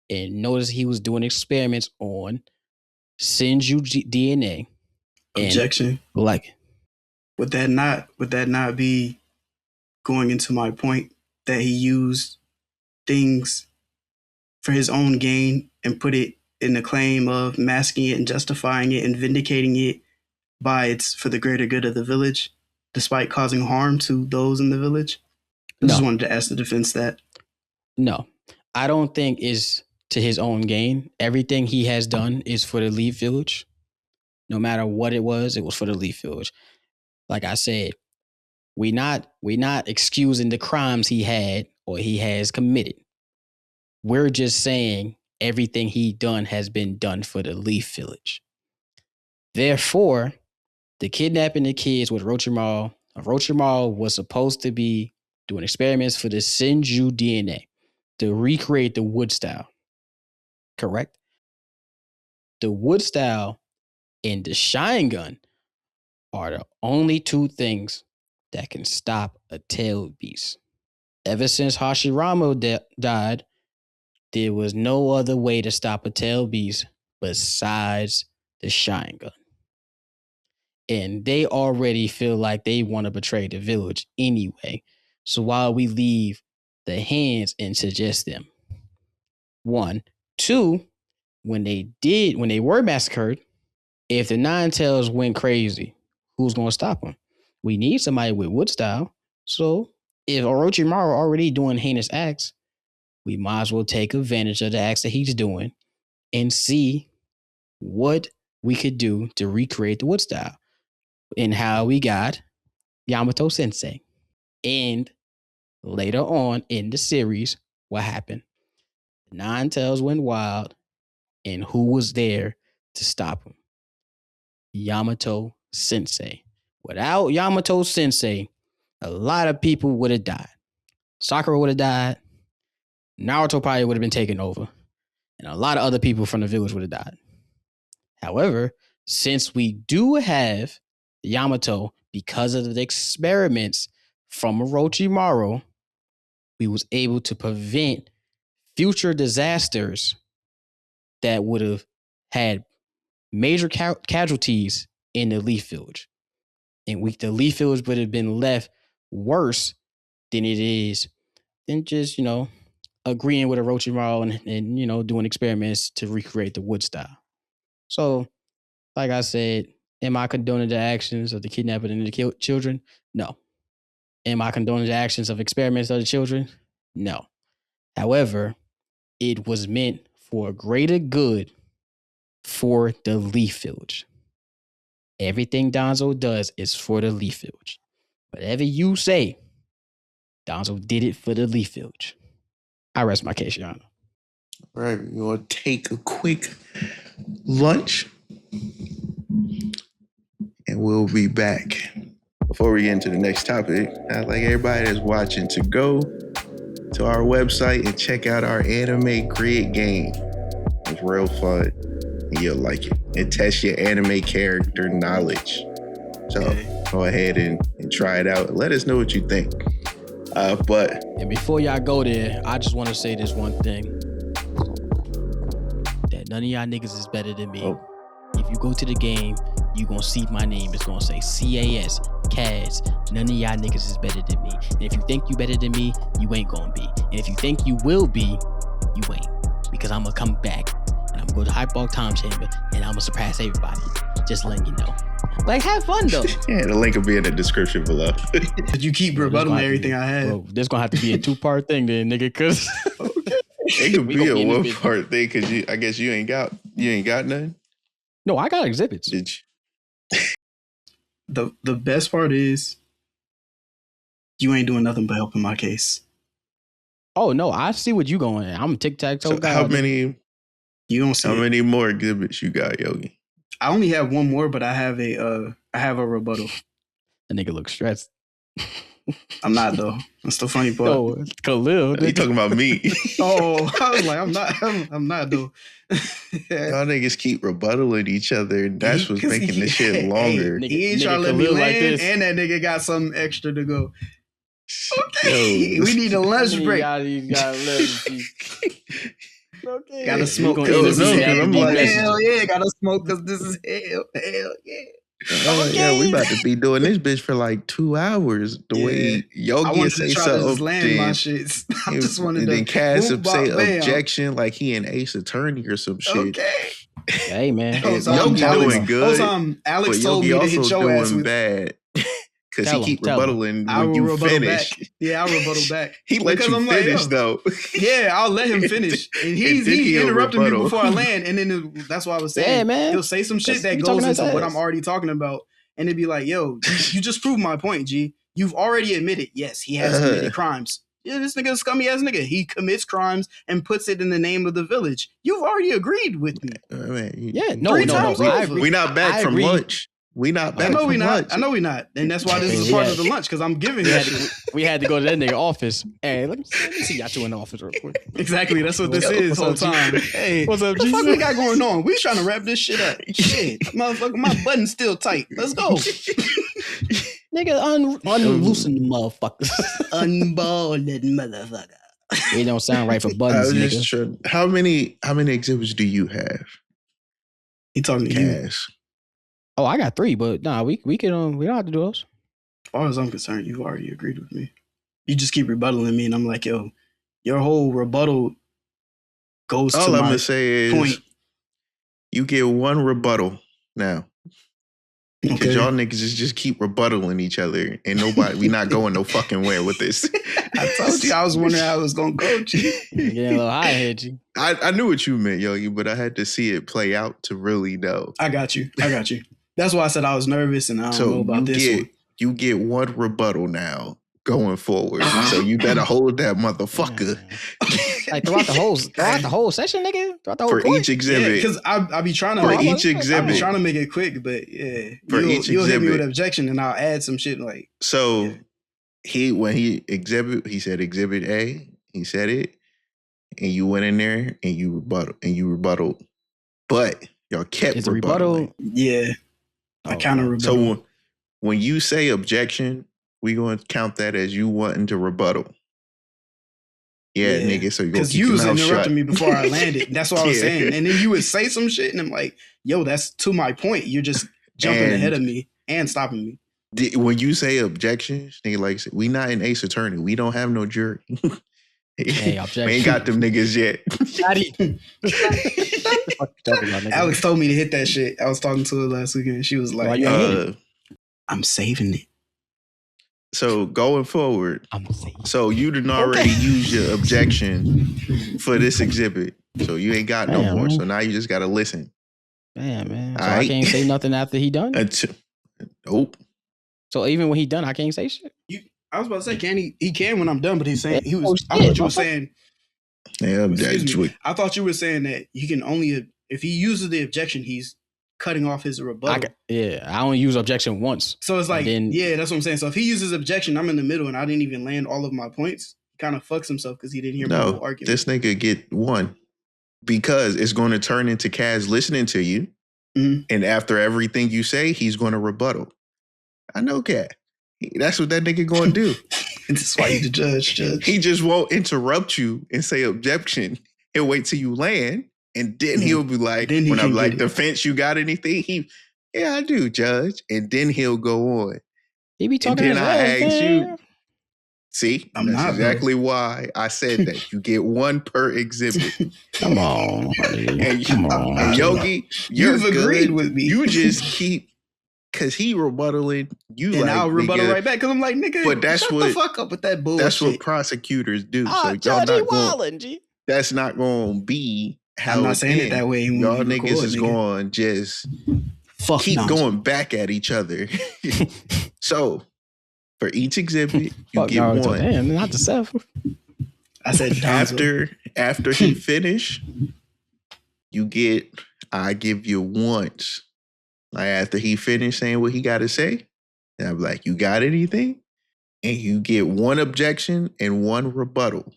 S1: and noticed he was doing experiments on Senju DNA.
S2: Objection.
S1: Like,
S2: Would that not be going into my point that he used things for his own gain and put it in the claim of masking it and justifying it and vindicating it by it's for the greater good of the village, despite causing harm to those in the village? I just wanted to ask the defense that.
S1: No, I don't think it's to his own gain. Everything he has done is for the Leaf Village. No matter what it was for the Leaf Village. Like I said, we not excusing the crimes he had or he has committed. We're just saying everything he done has been done for the Leaf Village. Therefore, the kidnapping the kids with Orochimaru was supposed to be doing experiments for the Senju DNA to recreate the wood style. Correct? The wood style and the Sharingan are the only 2 things that can stop a tailed beast. Ever since Hashirama died, there was no other way to stop a tailed beast besides the Sharingan. And they already feel like they want to betray the village anyway. So why we leave the hands and suggest them? 1. 2, when they were massacred, if the Nine Tails went crazy, who's going to stop them? We need somebody with wood style. So if Orochimaru already doing heinous acts, we might as well take advantage of the acts that he's doing and see what we could do to recreate the wood style. And how we got Yamato Sensei. And later on in the series, what happened? The Nine Tails went wild, and who was there to stop him? Yamato Sensei. Without Yamato Sensei, a lot of people would have died. Sakura would have died. Naruto probably would have been taken over. And a lot of other people from the village would have died. However, since we do have Yamato, because of the experiments from Orochimaru, we was able to prevent future disasters that would have had major casualties in the Leaf Village. And the Leaf Village would have been left worse than it is than just, agreeing with Orochimaru and doing experiments to recreate the wood style. So, like I said, am I condoning the actions of the kidnapping and the children? No. Am I condoning the actions of experiments of the children? No. However, it was meant for a greater good for the Leaf Village. Everything Danzo does is for the Leaf Village. Whatever you say, Danzo did it for the Leaf Village. I rest my case, Your Honor.
S4: All right, we're going to take a quick lunch and we'll be back. Before we get into the next topic, I'd like everybody that's watching to go to our website and check out our anime grid game. It's real fun and you'll like it. It tests your anime character knowledge. So go ahead and try it out. Let us know what you think.
S1: And before y'all go there, I just want to say this one thing. That none of y'all niggas is better than me.
S4: Oh.
S1: If you go to the game, you gonna see my name. It's gonna say CAS, CAS. None of y'all niggas is better than me. And if you think you better than me, you ain't gonna be. And if you think you will be, you ain't. Because I'm gonna come back and I'm gonna go to Hyperbolic Time Chamber and I'm gonna surpass everybody. Just letting you know. Like, have fun though.
S4: Yeah, the link will be in the description below.
S2: Did you keep rebuttaling everything I had?
S1: Bro, this gonna have to be a 2-part thing then, nigga, cause
S4: it could be a 1-part thing because I guess you ain't got nothing.
S1: No, I got exhibits.
S4: Did you?
S2: The best part is you ain't doing nothing but helping my case.
S1: Oh no, I see what you going at. I'm a tic-tac-toe guy.
S4: How many
S2: many
S4: more exhibits you got, Yogi?
S2: I only have one more, but I have a rebuttal.
S1: The nigga looks stressed.
S2: I'm not though. That's the funny part.
S1: Oh, Khalil.
S4: You talking about me?
S2: Oh, I was like, I'm not. I'm not though.
S4: Y'all niggas keep rebuttaling each other. That's what's making this shit longer.
S2: He ain't trying to let me land, and that nigga got something extra to go. Okay,
S4: Yo,
S2: we need a lunch break.
S1: Okay.
S2: Gotta smoke.
S1: No,
S2: This is
S4: because I'm like,
S2: hell yeah, gotta smoke because this is hell yeah.
S4: yeah, we about to be doing this bitch for like 2 hours. The way
S2: I
S4: Yogi
S2: wanted
S4: say
S2: to try to just
S4: something,
S2: land my shit. I just wanted
S4: and
S2: to.
S4: then Cass
S2: boom,
S4: say
S2: bop, bam.
S4: objection like he an Ace Attorney or some shit.
S2: Okay.
S1: Hey man,
S2: Whole
S4: And
S2: time
S4: Yogi
S2: Alex-
S4: doing good,
S2: whole time Alex
S4: but
S2: told
S4: Yogi
S2: me to hit
S4: also
S2: your ass
S4: doing
S2: with.
S4: bad because
S1: Tell
S4: he keep
S1: him.
S4: rebuttaling
S2: I
S4: when
S2: will
S4: you
S2: rebuttal
S4: finish.
S2: back. Yeah, I'll rebuttal back.
S4: He let
S2: Because
S4: you
S2: I'm like,
S4: finish
S2: yo.
S4: though.
S2: Yeah, I'll let him finish. And
S4: then
S2: he
S4: he'll
S2: interrupted me
S4: rebuttal.
S2: before I land. And then that's why I was saying,
S1: Yeah, man.
S2: he'll say some shit that
S1: You
S2: goes
S1: talking
S2: into
S1: his
S2: what
S1: ass.
S2: I'm already talking about. And it'd be like, yo, you just proved my point, G. You've already admitted, yes, he has committed crimes. Yeah, this nigga a scummy ass nigga. He commits crimes and puts it in the name of the village. You've already agreed with me.
S4: Man,
S1: Yeah, no.
S2: Three times
S1: I
S2: over.
S1: agree.
S4: We not back
S1: I
S4: from
S1: agree.
S4: lunch. We not
S2: I
S4: back
S2: know
S4: from
S2: we
S4: lunch.
S2: not. I know we not. And that's why this
S1: Okay,
S2: is a part of the lunch, because I'm giving him shit.
S1: We had to go to that nigga office. Hey, let me see y'all two in the office real quick.
S2: Exactly. That's what this
S1: What's
S2: is whole
S1: up, G?
S2: time. Hey,
S1: What's up,
S2: what the
S1: G?
S2: fuck we got going on? We trying to wrap this shit up. Shit. Motherfucker, my button's still tight. Let's go.
S1: Nigga, unloosen the motherfuckers.
S2: Unballed motherfucker.
S1: It don't sound right for
S4: I
S1: buttons,
S4: was
S1: nigga.
S4: just trying. How many exhibits do you have,
S2: He talking to you.
S4: Cass?
S1: Oh, I got 3, but nah, we can we don't have to do those.
S2: As far as I'm concerned, you've already agreed with me. You just keep rebuttaling me, and I'm like, yo, your whole rebuttal goes
S4: All
S2: to
S4: I'm
S2: my
S4: gonna say is
S2: point.
S4: you get one rebuttal now. Because
S2: Okay.
S4: y'all niggas just keep rebuttaling each other, and we not going no fucking where with this.
S2: I told you I was wondering how it was gonna go, G.
S1: Getting a little high here, G.
S4: I knew what you meant, Yogi, but I had to see it play out to really know.
S2: I got you. That's why I said I was nervous, and I don't know about this one.
S4: You get one rebuttal now going forward. So you better hold that motherfucker.
S1: Like throughout the whole session, nigga. Throughout the whole
S4: For
S1: court?
S4: each exhibit.
S2: Yeah, because I be trying to
S4: For
S2: make
S4: each
S2: it, I
S4: exhibit.
S2: be trying to make it quick, but yeah,
S4: For each
S2: you'll hit me
S4: exhibit.
S2: with objection, and I'll add some shit like.
S4: So when he said exhibit A, he said it, and you went in there and you rebutted. But y'all kept
S1: Is the
S4: rebuttaling.
S1: rebuttal?
S2: Yeah, I kind of rebuttal.
S4: So when you say objection, we going to count that as you wanting to rebuttal. Yeah, nigga. So you
S2: because you was interrupting me before I landed. That's what I was saying, and then you would say some shit, and I'm like, "Yo, that's to my point. You're just jumping ahead of me and stopping me."
S4: When you say objections, nigga, like we not an Ace Attorney. We don't have no jury.
S1: Hey, objection.
S4: We ain't got them niggas yet.
S2: Alex told me to hit that shit. I was talking to her last weekend, and she was like, "I'm saving it."
S4: So going forward, so you didn't already use your objection for this exhibit. So you ain't got no more. So now you just got to listen.
S1: Damn, man. So I can't say nothing after he done?
S4: Nope.
S1: So even when he done, I can't say shit?
S2: I was about to say, can he can when I'm done, but he's saying,
S1: I thought you were
S2: saying, I thought you were saying that he can only, if he uses the objection, he's cutting off his rebuttal.
S1: I only use objection once.
S2: So it's like, that's what I'm saying. So if he uses objection, I'm in the middle and I didn't even land all of my points. He kind of fucks himself because he didn't hear my whole argument.
S4: This nigga get one because it's going to turn into Kaz listening to you. Mm-hmm. And after everything you say, he's going to rebuttal. I know Kaz. That's what that nigga going to do.
S2: That's why you the judge.
S4: He just won't interrupt you and say objection. He'll wait till you land. And then he'll be like, when I'm like, defense, you got anything? Yeah, I do, judge. And then he'll go on.
S1: He be talking
S4: and then I ask you. See,
S2: that's
S4: exactly why I said that. You get one per exhibit.
S1: Come on.
S4: And Yogi,
S2: you've agreed with me.
S4: You just keep, because he rebuttaling.
S2: And I'll rebuttal right back because I'm like, nigga,
S4: but that's
S2: shut the fuck up with that bullshit.
S4: That's what prosecutors do. So y'all not going, that's not going to be.
S2: I'm not saying it that way.
S4: Y'all niggas is going just keep going back at each other. So for each exhibit, you get
S1: Naruto.
S4: one.
S1: Damn, not the 7.
S2: I said
S4: after he finish, I give you once. Like after he finished saying what he got to say, and I'm like, you got anything? and you get one objection and one rebuttal.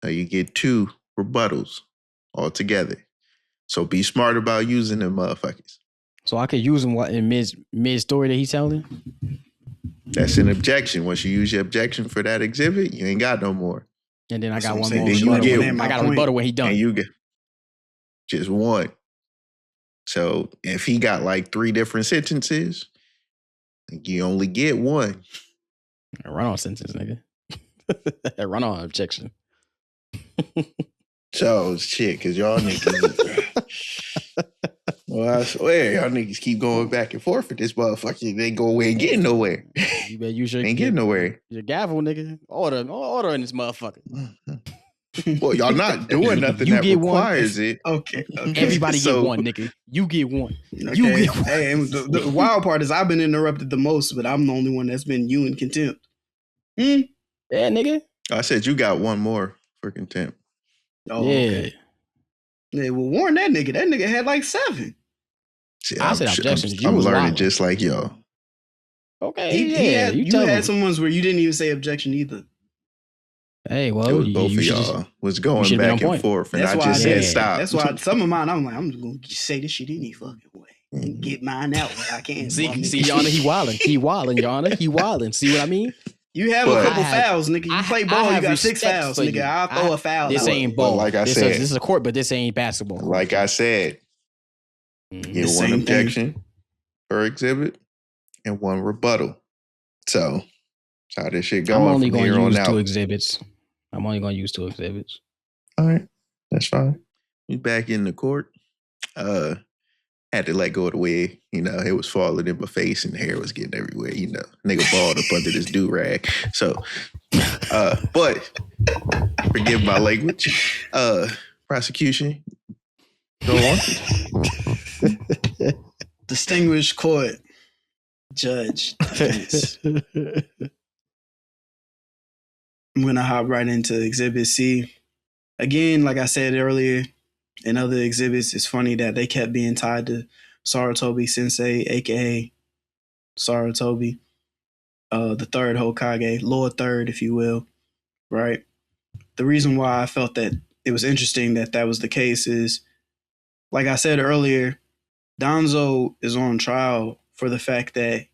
S4: Now you get 2 rebuttals altogether. So be smart about using them motherfuckers.
S1: So I could use them in mid story that he's telling?
S4: That's an objection. Once you use your objection for that exhibit, you ain't got no more.
S1: And then I got one
S2: saying.
S1: more.
S4: Then you
S1: rebuttal.
S4: get-
S1: I got a rebuttal when he done.
S4: And you get just one. So if he got like 3 different sentences, you only get one.
S1: Run on sentence, nigga. Run on objection.
S4: So shit, because y'all niggas. Well, I swear, y'all niggas keep going back and forth with this motherfucker. They go away and get nowhere.
S1: You better use your
S4: Ain't getting nowhere.
S1: Your gavel, nigga. Order in this motherfucker.
S4: Well, y'all not doing nothing
S1: You
S4: that
S1: get one.
S4: requires it.
S2: Okay.
S1: Everybody
S4: So-
S1: get one, nigga. You get one.
S2: Okay.
S1: You get one.
S2: Hey, and the wild part is I've been interrupted the most, but I'm the only one that's been you in contempt.
S1: Yeah, nigga.
S4: I said you got one more for contempt.
S2: Oh,
S1: yeah.
S2: okay. Yeah, well, warn that nigga. That nigga had like 7.
S4: See,
S1: I said objections. You
S4: I'm
S1: was
S4: learning
S1: wild.
S4: just like y'all.
S1: Okay.
S2: You
S1: tell
S2: had
S1: him.
S2: some ones where you didn't even say objection either.
S1: Hey, well,
S4: It was
S1: you
S4: both of
S1: should
S4: y'all
S1: just-
S4: was
S1: you
S4: going
S1: should've been on
S4: back and
S1: point.
S4: forth, and
S2: That's
S4: I
S2: why
S4: just
S2: I
S4: said
S2: did.
S4: stop.
S2: That's why some of mine, I'm like, I'm just going to say this shit any fucking way. And get mine out when I can.
S1: See,
S2: Bum
S1: see,
S2: nigga.
S1: Your Honor, he wildin', Your Honor. He wildin'. See what I mean?
S2: You have
S4: But-
S2: a couple
S1: I have-
S2: fouls, nigga. You play ball, you got 6
S1: respect
S2: fouls,
S1: for
S2: nigga.
S1: you.
S2: I'll throw a foul
S1: This
S2: out.
S1: ain't
S4: But
S1: ball.
S4: like I
S1: this
S4: said-
S1: is a court, but this ain't basketball.
S4: Like I said,
S1: Mhm.
S4: get
S2: The
S4: one
S2: same thing.
S4: objection per exhibit and one rebuttal. So that's how this shit going
S1: I'm only
S4: from
S1: going
S4: here
S1: to
S4: on
S1: use
S4: out.
S1: 2 exhibits. I'm only going to use 2 exhibits.
S4: All right, that's fine. We back in the court. Had to let go of the wig. You know, it was falling in my face and the hair was getting everywhere. You know, nigga balled up under this do-rag. So, but forgive my language. Prosecution, go on.
S2: Distinguished court, judge, defense. I'm going to hop right into Exhibit C. Again, like I said earlier, in other exhibits, it's funny that they kept being tied to Sarutobi Sensei, a.k.a. Sarutobi, the third Hokage, Lord Third, if you will, right? The reason why I felt that it was interesting that that was the case is, like I said earlier, Danzo is on trial for the fact that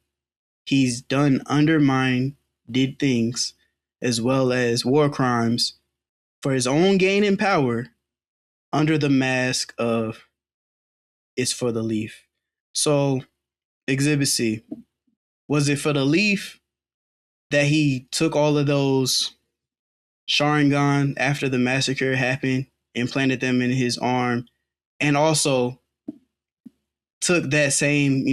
S2: he's done did things, as well as war crimes for his own gain and power under the mask of it's for the leaf. So, Exhibit C, was it for the leaf that he took all of those Sharingan after the massacre happened, implanted them in his arm, and also took that same,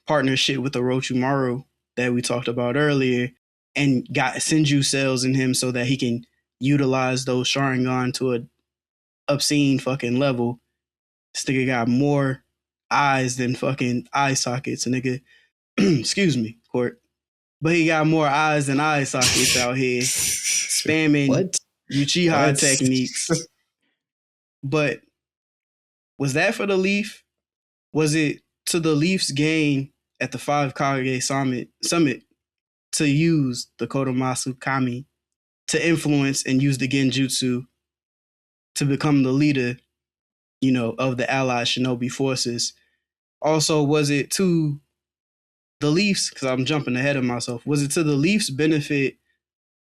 S2: partnership with Orochimaru that we talked about earlier and got Senju cells in him so that he can utilize those Sharingan to a obscene fucking level. This nigga got more eyes than fucking eye sockets, nigga. Excuse me, court. But he got more eyes than eye sockets out here, spamming
S1: What?
S2: Uchiha
S1: What?
S2: techniques. But was that for the Leaf? Was it to the Leaf's gain at the 5 Kage summit to use the Kodomasu Kami to influence and use the Genjutsu to become the leader, of the allied shinobi forces? Also, was it to the Leafs, because I'm jumping ahead of myself, was it to the Leafs' benefit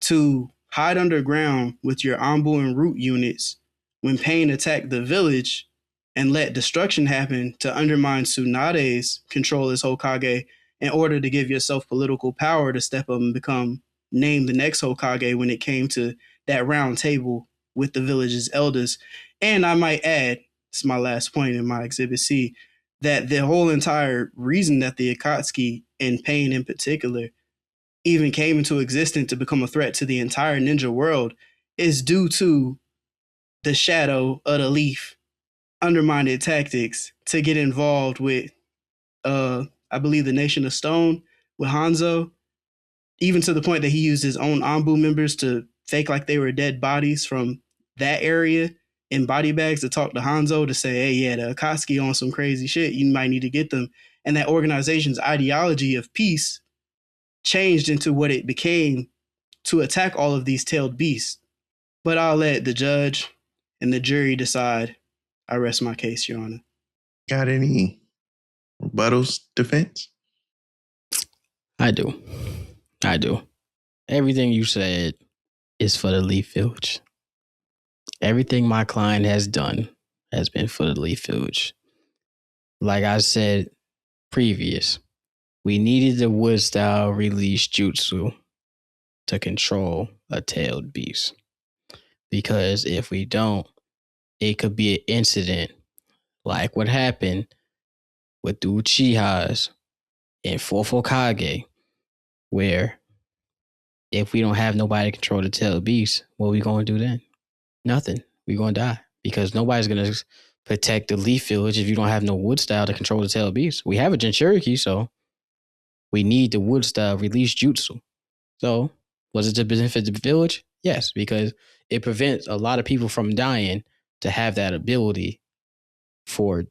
S2: to hide underground with your Anbu and Root units when Pain attacked the village and let destruction happen to undermine Tsunade's control as Hokage in order to give yourself political power to step up and become named the next Hokage when it came to that round table with the village's elders? And I might add, it's my last point in my Exhibit C, that the whole entire reason that the Akatsuki, and Pain in particular, even came into existence to become a threat to the entire ninja world is due to the shadow of the Leaf undermined tactics to get involved with, I believe, the Nation of Stone with Hanzo, even to the point that he used his own Anbu members to fake like they were dead bodies from that area in body bags to talk to Hanzo to say, hey, yeah, the Akatsuki on some crazy shit. You might need to get them. And that organization's ideology of peace changed into what it became to attack all of these tailed beasts. But I'll let the judge and the jury decide. I rest my case, Your Honor.
S4: Got any rebuttals, defense?
S1: I do. Everything you said is for the Leaf Village. Everything my client has done has been for the Leaf Village. Like I said previous, we needed the wood style release jutsu to control a tailed beast. Because if we don't, it could be an incident like what happened with the Uchihas in Fourth Hokage, where if we don't have nobody to control the tailed beast, what are we going to do then? Nothing. We're going to die because nobody's going to protect the Leaf Village if you don't have no wood style to control the tailed beast. We have a Jinchuriki, so we need the wood style release jutsu. So, was it to benefit the village? Yes, because it prevents a lot of people from dying to have that ability for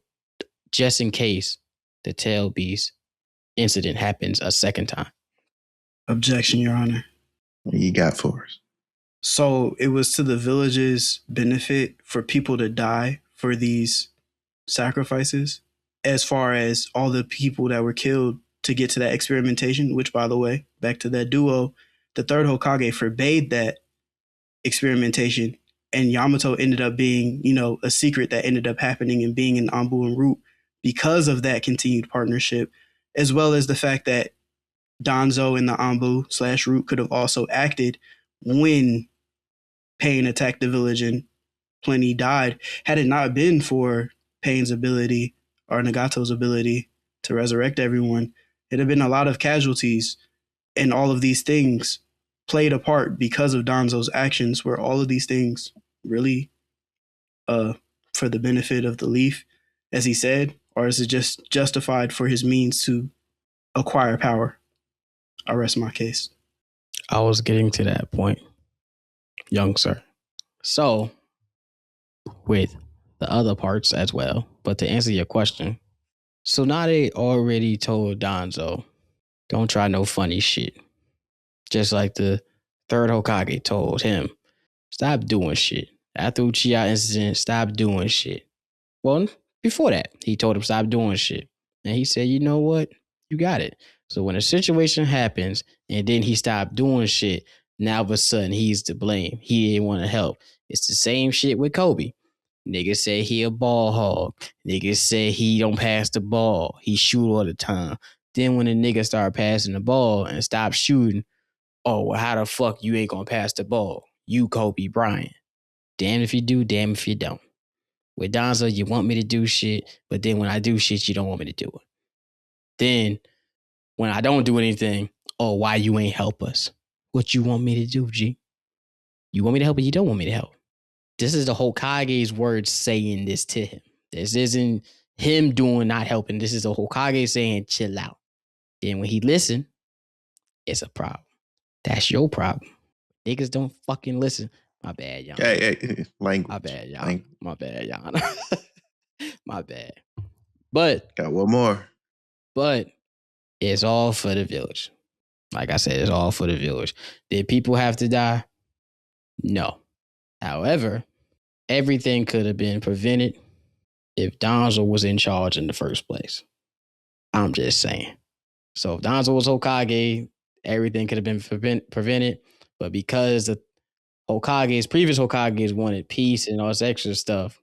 S1: just in case the tail beast incident happens a second time.
S2: Objection, Your Honor.
S4: What you got for us?
S2: So it was to the village's benefit for people to die for these sacrifices, as far as all the people that were killed to get to that experimentation, which, by the way, back to that duo, the third Hokage forbade that experimentation, and Yamato ended up being, a secret that ended up happening and being in Anbu and Root because of that continued partnership, as well as the fact that Danzo and the Anbu/Root could have also acted when Pain attacked the village and plenty died. Had it not been for Pain's ability or Nagato's ability to resurrect everyone, it'd have been a lot of casualties, and all of these things played a part because of Danzo's actions, where all of these things really for the benefit of the Leaf, as he said, or is it just justified for his means to acquire power? I rest my case.
S1: I was getting to that point, young sir. So, with the other parts as well, but to answer your question, Tsunade already told Danzo, don't try no funny shit. Just like the third Hokage told him, stop doing shit. After Uchiha incident, stop doing shit. Well, before that, he told him stop doing shit. And he said, you know what? You got it. So when a situation happens and then he stopped doing shit, now all of a sudden he's to blame. He didn't want to help. It's the same shit with Kobe. Niggas say he a ball hog. Niggas say he don't pass the ball. He shoot all the time. Then when the nigga start passing the ball and stop shooting, oh, well, how the fuck you ain't gonna pass the ball? You Kobe Bryant. Damn if you do, damn if you don't. With Danzo, you want me to do shit, but then when I do shit, you don't want me to do it. Then when I don't do anything, oh, why you ain't help us? What you want me to do, G? You want me to help or you don't want me to help? This is the Hokage's words saying this to him. This isn't him doing not helping. This is the Hokage saying chill out. Then when he listen, it's a problem. That's your problem. Niggas don't fucking listen. My bad, y'all.
S4: Hey, language.
S1: My bad, y'all.
S4: Language.
S1: My bad, y'all. My bad. But
S4: Got one more.
S1: But it's all for the village. Like I said, it's all for the village. Did people have to die? No. However, everything could have been prevented if Danzo was in charge in the first place. I'm just saying. So if Danzo was Hokage, everything could have been prevented. But because the previous Hokages wanted peace and all this extra stuff,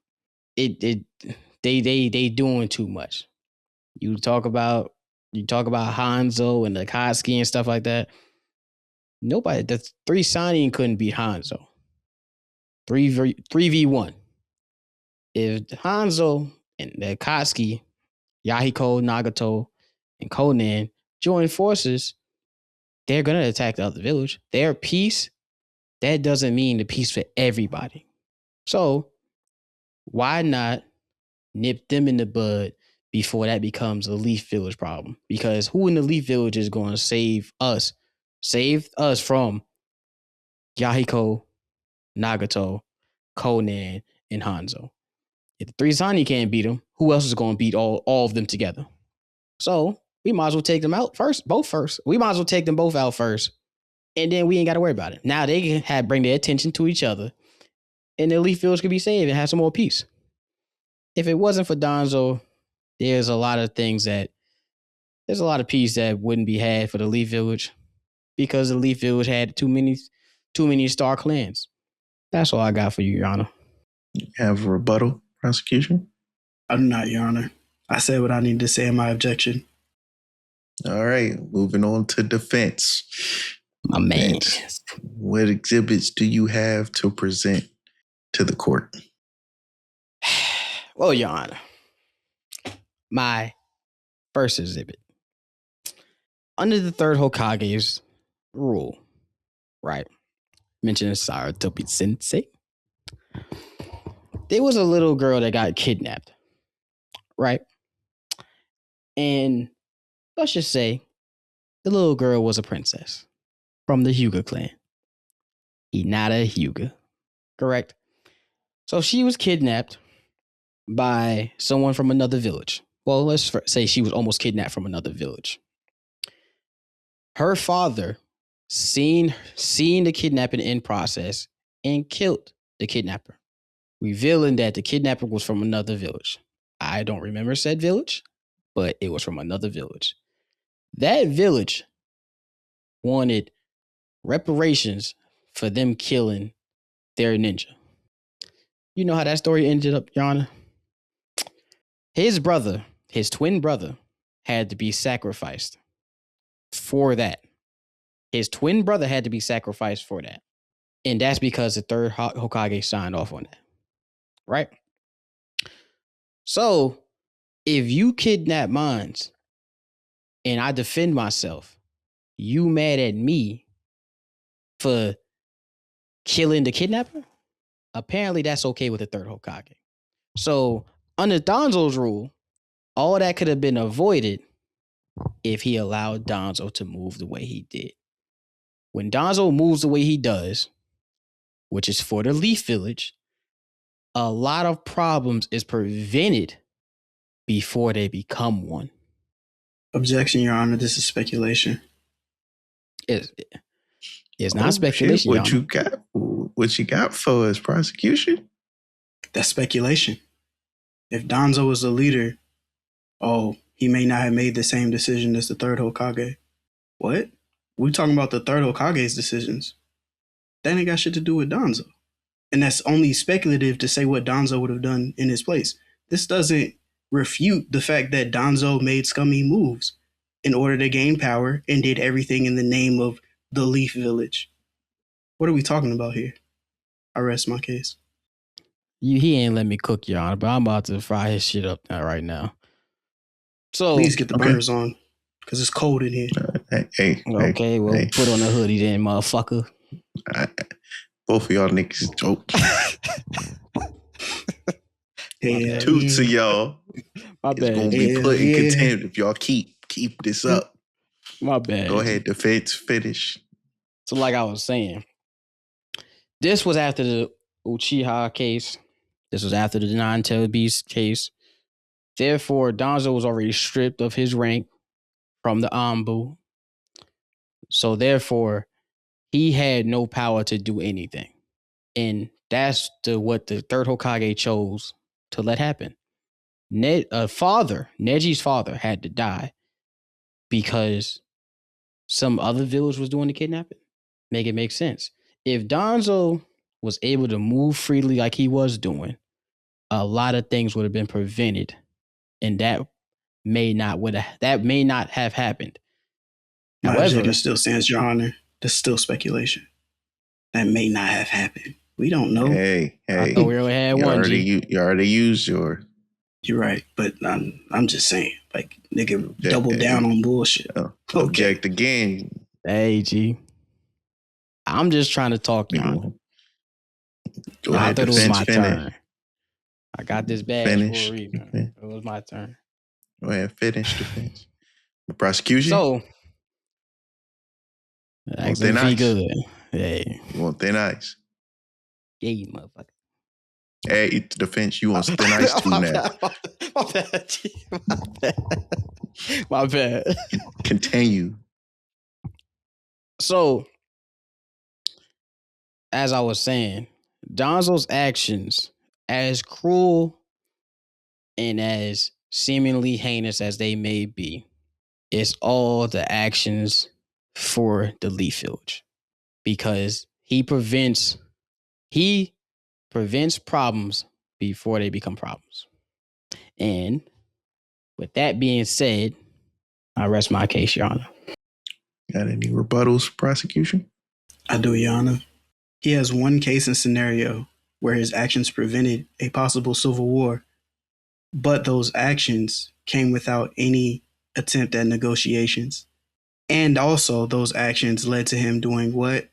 S1: they doing too much. You talk about Hanzo and the Akatsuki and stuff like that. Nobody, the 3 Sannin couldn't beat Hanzo. 3v1. If Hanzo and the Akatsuki, Yahiko, Nagato, and Conan join forces, they're going to attack the other village. Their peace, that doesn't mean the peace for everybody. So, why not nip them in the bud before that becomes a Leaf Village problem? Because who in the Leaf Village is going to save us from Yahiko, Nagato, Conan, and Hanzo? If the 3 Sannin can't beat them, who else is going to beat all of them together? So we might as well take them out both first. We might as well take them both out first and then we ain't got to worry about it. Now they can bring their attention to each other, and the Elite Village could be saved and have some more peace. If it wasn't for Danzo, there's a lot of peace that wouldn't be had for the Elite Village because the Elite Village had too many star clans. That's all I got for you, Your Honor.
S4: Have a rebuttal, prosecution?
S2: I do not, Your Honor. I said what I needed to say in my objection.
S4: All right, moving on to defense.
S1: My man.
S4: What exhibits do you have to present to the court?
S1: Well, Your Honor, my first exhibit. Under the third Hokage's rule, right? Mentioned Sarutobi Sensei. There was a little girl that got kidnapped, right? And let's just say the little girl was a princess from the Hyuga clan. Hinata Hyuga, correct? So she was kidnapped by someone from another village. Well, let's say she was almost kidnapped from another village. Her father seen the kidnapping in process and killed the kidnapper, revealing that the kidnapper was from another village. I don't remember said village, but it was from another village. That village wanted reparations for them killing their ninja. You know how that story ended up, Your Honor? His twin brother, had to be sacrificed for that. His twin brother had to be sacrificed for that. And that's because the third Hokage signed off on that. Right? So, if you kidnap mines and I defend myself, you mad at me for killing the kidnapper? Apparently, that's okay with the third Hokage. So, under Danzo's rule, all that could have been avoided if he allowed Danzo to move the way he did. When Danzo moves the way he does, which is for the Leaf Village, a lot of problems is prevented before they become one.
S2: Objection, Your Honor. This is speculation.
S1: It's not speculation.
S4: Shit, what you got for us, prosecution?
S2: That's speculation. If Danzo was the leader, he may not have made the same decision as the third Hokage. What? We're talking about the third Hokage's decisions. That ain't got shit to do with Danzo. And that's only speculative to say what Danzo would have done in his place. This doesn't refute the fact that Danzo made scummy moves in order to gain power and did everything in the name of the Leaf Village. What are we talking about here? I rest my case.
S1: He ain't let me cook, Your Honor, but I'm about to fry his shit up right now. So
S2: please get the burners on, because it's cold in here.
S4: Hey,
S1: put on a hoodie then, motherfucker.
S4: Both of y'all niggas joke. Toots of y'all.
S1: My bad.
S4: It's gonna be put in contempt if y'all keep this up.
S1: My bad.
S4: Go ahead, defense, finish.
S1: So like I was saying, this was after the Uchiha case. This was after the Nine-Tailed Beast case. Therefore, Danzo was already stripped of his rank from the Anbu. So therefore, he had no power to do anything. And that's what the third Hokage chose to let happen. Neji's father had to die because some other village was doing the kidnapping. Make it make sense. If Danzo was able to move freely like he was doing, a lot of things would have been prevented, and that may not have happened.
S2: My objection still stands, Your Honor. That's still speculation. That may not have happened. We don't know.
S4: Hey.
S1: I thought we only had one.
S4: You already used yours.
S2: You're right, but I'm just saying, like, nigga, double down on bullshit.
S4: Object again.
S1: Hey, G. I'm just trying to talk, Your Honor.
S4: Go ahead,
S1: it was my turn. I got this badge
S4: finish.
S1: For a reason. It was my turn.
S4: Go ahead, finish defense. The prosecution.
S1: So,
S4: thin ice.
S1: Good. Hey.
S4: You want thin ice?
S1: Yeah, you motherfucker.
S4: Hey, eat the defense. You want thin ice too now?
S1: My bad.
S4: Continue.
S1: So, as I was saying, Danzo's actions, as cruel and as seemingly heinous as they may be, it's all the actions for the Leaf Village. Because he prevents problems before they become problems. And with that being said, I rest my case, Your Honor.
S4: Got any rebuttals, prosecution?
S2: I do, Your Honor. He has one case and scenario where his actions prevented a possible civil war, but those actions came without any attempt at negotiations. And also, those actions led to him doing what?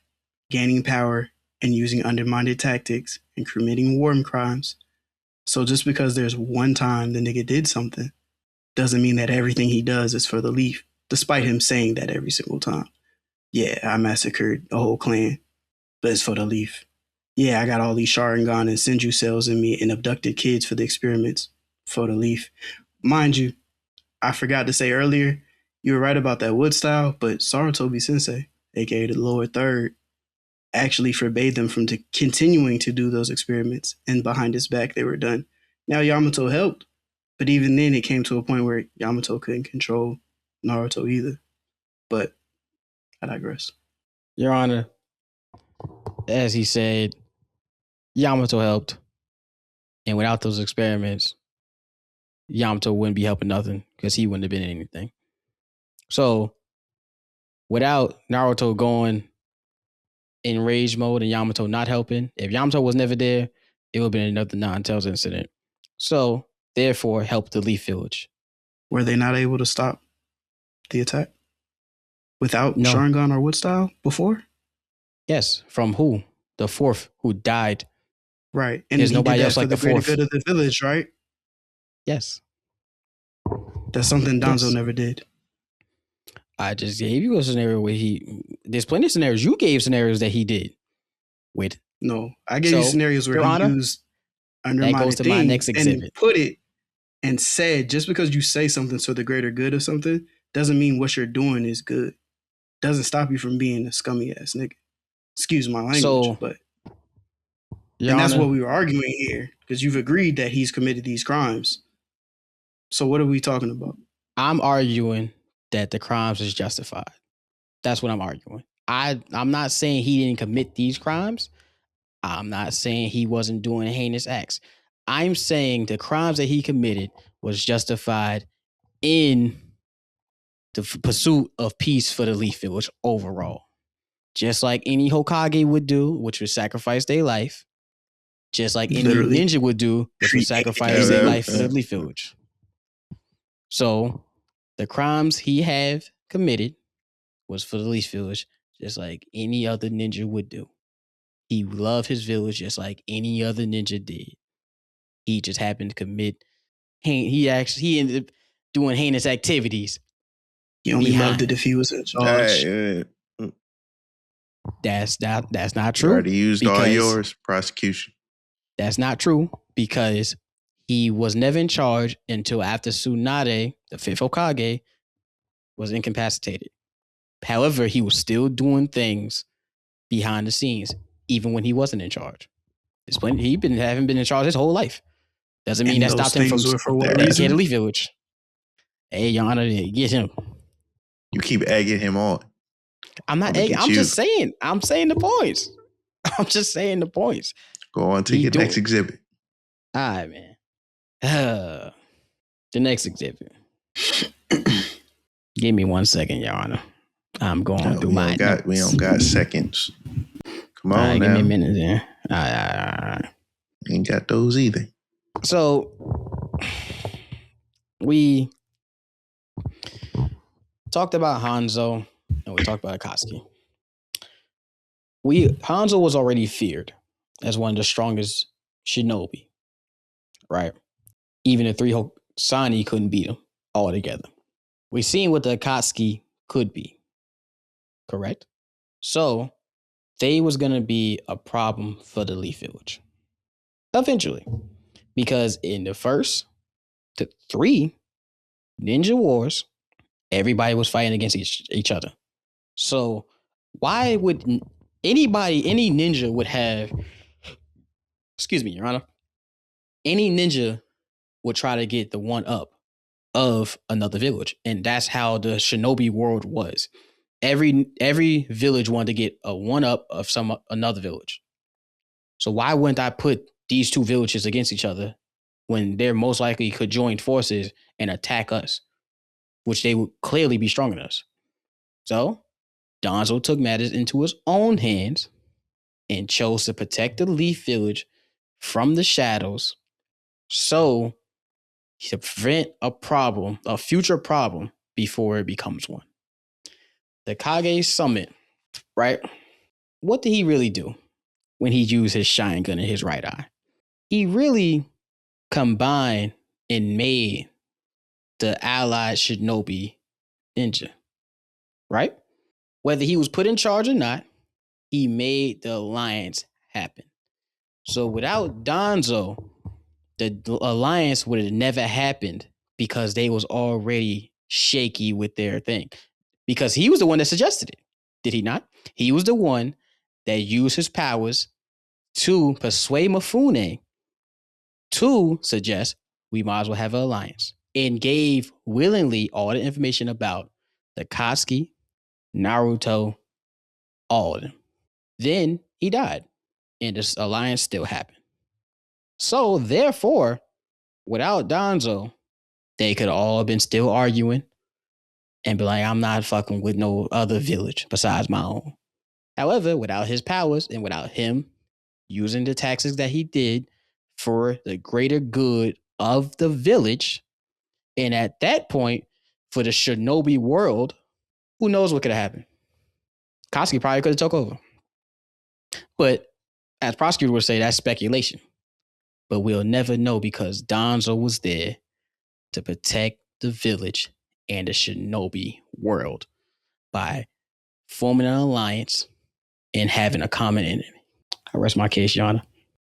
S2: Gaining power and using undermined tactics and committing war crimes. So just because there's one time the nigga did something doesn't mean that everything he does is for the Leaf, despite him saying that every single time. Yeah, I massacred a whole clan, but it's for the Leaf. Yeah, I got all these Sharingan and Senju cells in me and abducted kids for the experiments for the Leaf. Mind you, I forgot to say earlier, you were right about that wood style, but Sarutobi Sensei, aka the lower third, actually forbade them from continuing to do those experiments, and behind his back they were done. Now Yamato helped, but even then it came to a point where Yamato couldn't control Naruto either. But I digress.
S1: Your Honor, as he said, Yamato helped. And without those experiments, Yamato wouldn't be helping nothing because he wouldn't have been in anything. So, without Naruto going in rage mode and Yamato not helping, if Yamato was never there, it would have been another Nine-Tails incident. So, therefore, help the Leaf Village.
S2: Were they not able to stop the attack without
S1: No.
S2: Sharingan or Wood Style before?
S1: Yes, from who? The fourth who died.
S2: Right. And
S1: there's
S2: he
S1: nobody
S2: did that
S1: else
S2: for
S1: like
S2: the
S1: the
S2: greater
S1: fourth.
S2: good of the village, right?
S1: Yes.
S2: That's something Danzo
S1: Yes.
S2: never did.
S1: I just gave you a scenario where there's plenty of scenarios. You gave scenarios that he did with.
S2: No, I gave you
S1: So,
S2: scenarios where
S1: Your
S2: he
S1: Honor,
S2: used
S1: that
S2: undermined
S1: goes to my next
S2: and
S1: exhibit.
S2: put it and said, just because you say something for the greater good of something doesn't mean what you're doing is good. Doesn't stop you from being a scummy ass nigga. Excuse my language,
S1: So,
S2: but
S1: Your
S2: and that's
S1: Honor,
S2: what we were arguing here, because you've agreed that he's committed these crimes. So what are we talking about?
S1: I'm arguing that the crimes is justified. That's what I'm arguing. I'm not saying he didn't commit these crimes. I'm not saying he wasn't doing heinous acts. I'm saying the crimes that he committed was justified in the pursuit of peace for the Leaf Village overall. Just like any Hokage would do, which would sacrifice their life. Just like any
S2: Literally.
S1: ninja would do, which would sacrifice their life for the Leaf Village. So the crimes he have committed was for the Leaf Village, just like any other ninja would do. He loved his village just like any other ninja did. He just happened to commit. He ended up doing heinous activities.
S2: He only
S1: behind.
S2: loved it if he was in charge.
S1: That's not
S4: You
S1: true.
S4: already used all
S1: because
S4: yours, prosecution.
S1: That's not true because he was never in charge until after Tsunade, the fifth Hokage, was incapacitated. However, he was still doing things behind the scenes, even when he wasn't in charge. Haven't been in charge his whole life. Doesn't mean
S2: And
S1: that
S2: those
S1: stopped him from
S2: things were for what
S1: taking care of
S2: reason?
S1: the Leaf Village. Hey, Your Honor, get him.
S4: You keep egging him on.
S1: I'm not egging. I'm just saying. I'm saying the points. I'm just saying the points.
S4: Go on to your next exhibit.
S1: All right, man. The next exhibit. Give me 1 second, Your Honor. I'm going through my notes.
S4: We don't got seconds. Come on,
S1: right,
S4: now.
S1: Give me a minute there. All right.
S4: Ain't got those either.
S1: So we talked about Hanzo and we talked about Akatsuki. Hanzo was already feared as one of the strongest shinobi, right? Even the three Sani couldn't beat him all together. We seen what the Akatsuki could be, correct? So they was gonna be a problem for the Leaf Village eventually, because in the first 3 ninja wars, everybody was fighting against each other. So why would any ninja would have, excuse me, Your Honor, any ninja would try to get the one up of another village. And that's how the shinobi world was. Every village wanted to get a one up of another village. So why wouldn't I put these two villages against each other when they're most likely could join forces and attack us, which they would clearly be stronger than us? So Danzo took matters into his own hands and chose to protect the Leaf Village from the shadows, so to prevent a future problem, before it becomes one. The Kage Summit, right? What did he really do when he used his Sharingan in his right eye? He really combined and made the allied shinobi ninja, right? Whether he was put in charge or not, he made the alliance happen. So without Danzo, the alliance would have never happened, because they was already shaky with their thing. Because he was the one that suggested it, did he not? He was the one that used his powers to persuade Mifune to suggest we might as well have an alliance, and gave willingly all the information about the Katsuki, Naruto, all of them. Then he died, and this alliance still happened. So therefore, without Danzo, they could all have been still arguing and be like, I'm not fucking with no other village besides my own. However, without his powers and without him using the tactics that he did for the greater good of the village, and at that point, for the shinobi world, who knows what could have happened? Katsuki probably could have took over. But as prosecutor would say, that's speculation. But we'll never know, because Danzo was there to protect the village and the shinobi world by forming an alliance and having a common enemy. I rest my case, Your Honor.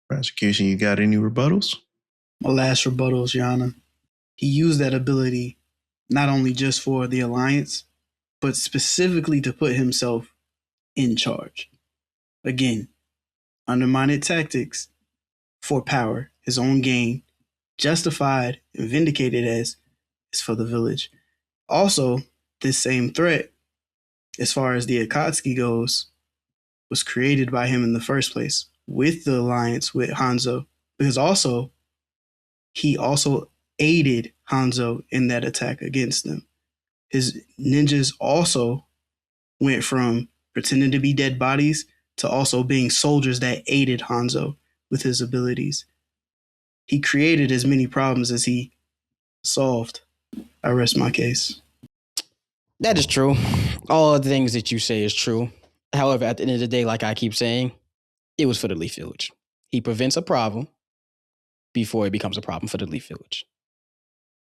S4: Prosecution, you got any rebuttals?
S2: My last rebuttal is, Your Honor, he used that ability not only just for the alliance, but specifically to put himself in charge. Again, undermined tactics for power, his own gain, justified and vindicated as is for the village. Also, this same threat, as far as the Akatsuki goes, was created by him in the first place with the alliance with Hanzo, because he also aided Hanzo in that attack against them. His ninjas also went from pretending to be dead bodies to also being soldiers that aided Hanzo with his abilities. He created as many problems as he solved. I rest my case.
S1: That is true. All the things that you say is true. However, at the end of the day, like I keep saying, it was for the Leaf Village. He prevents a problem before it becomes a problem for the Leaf Village.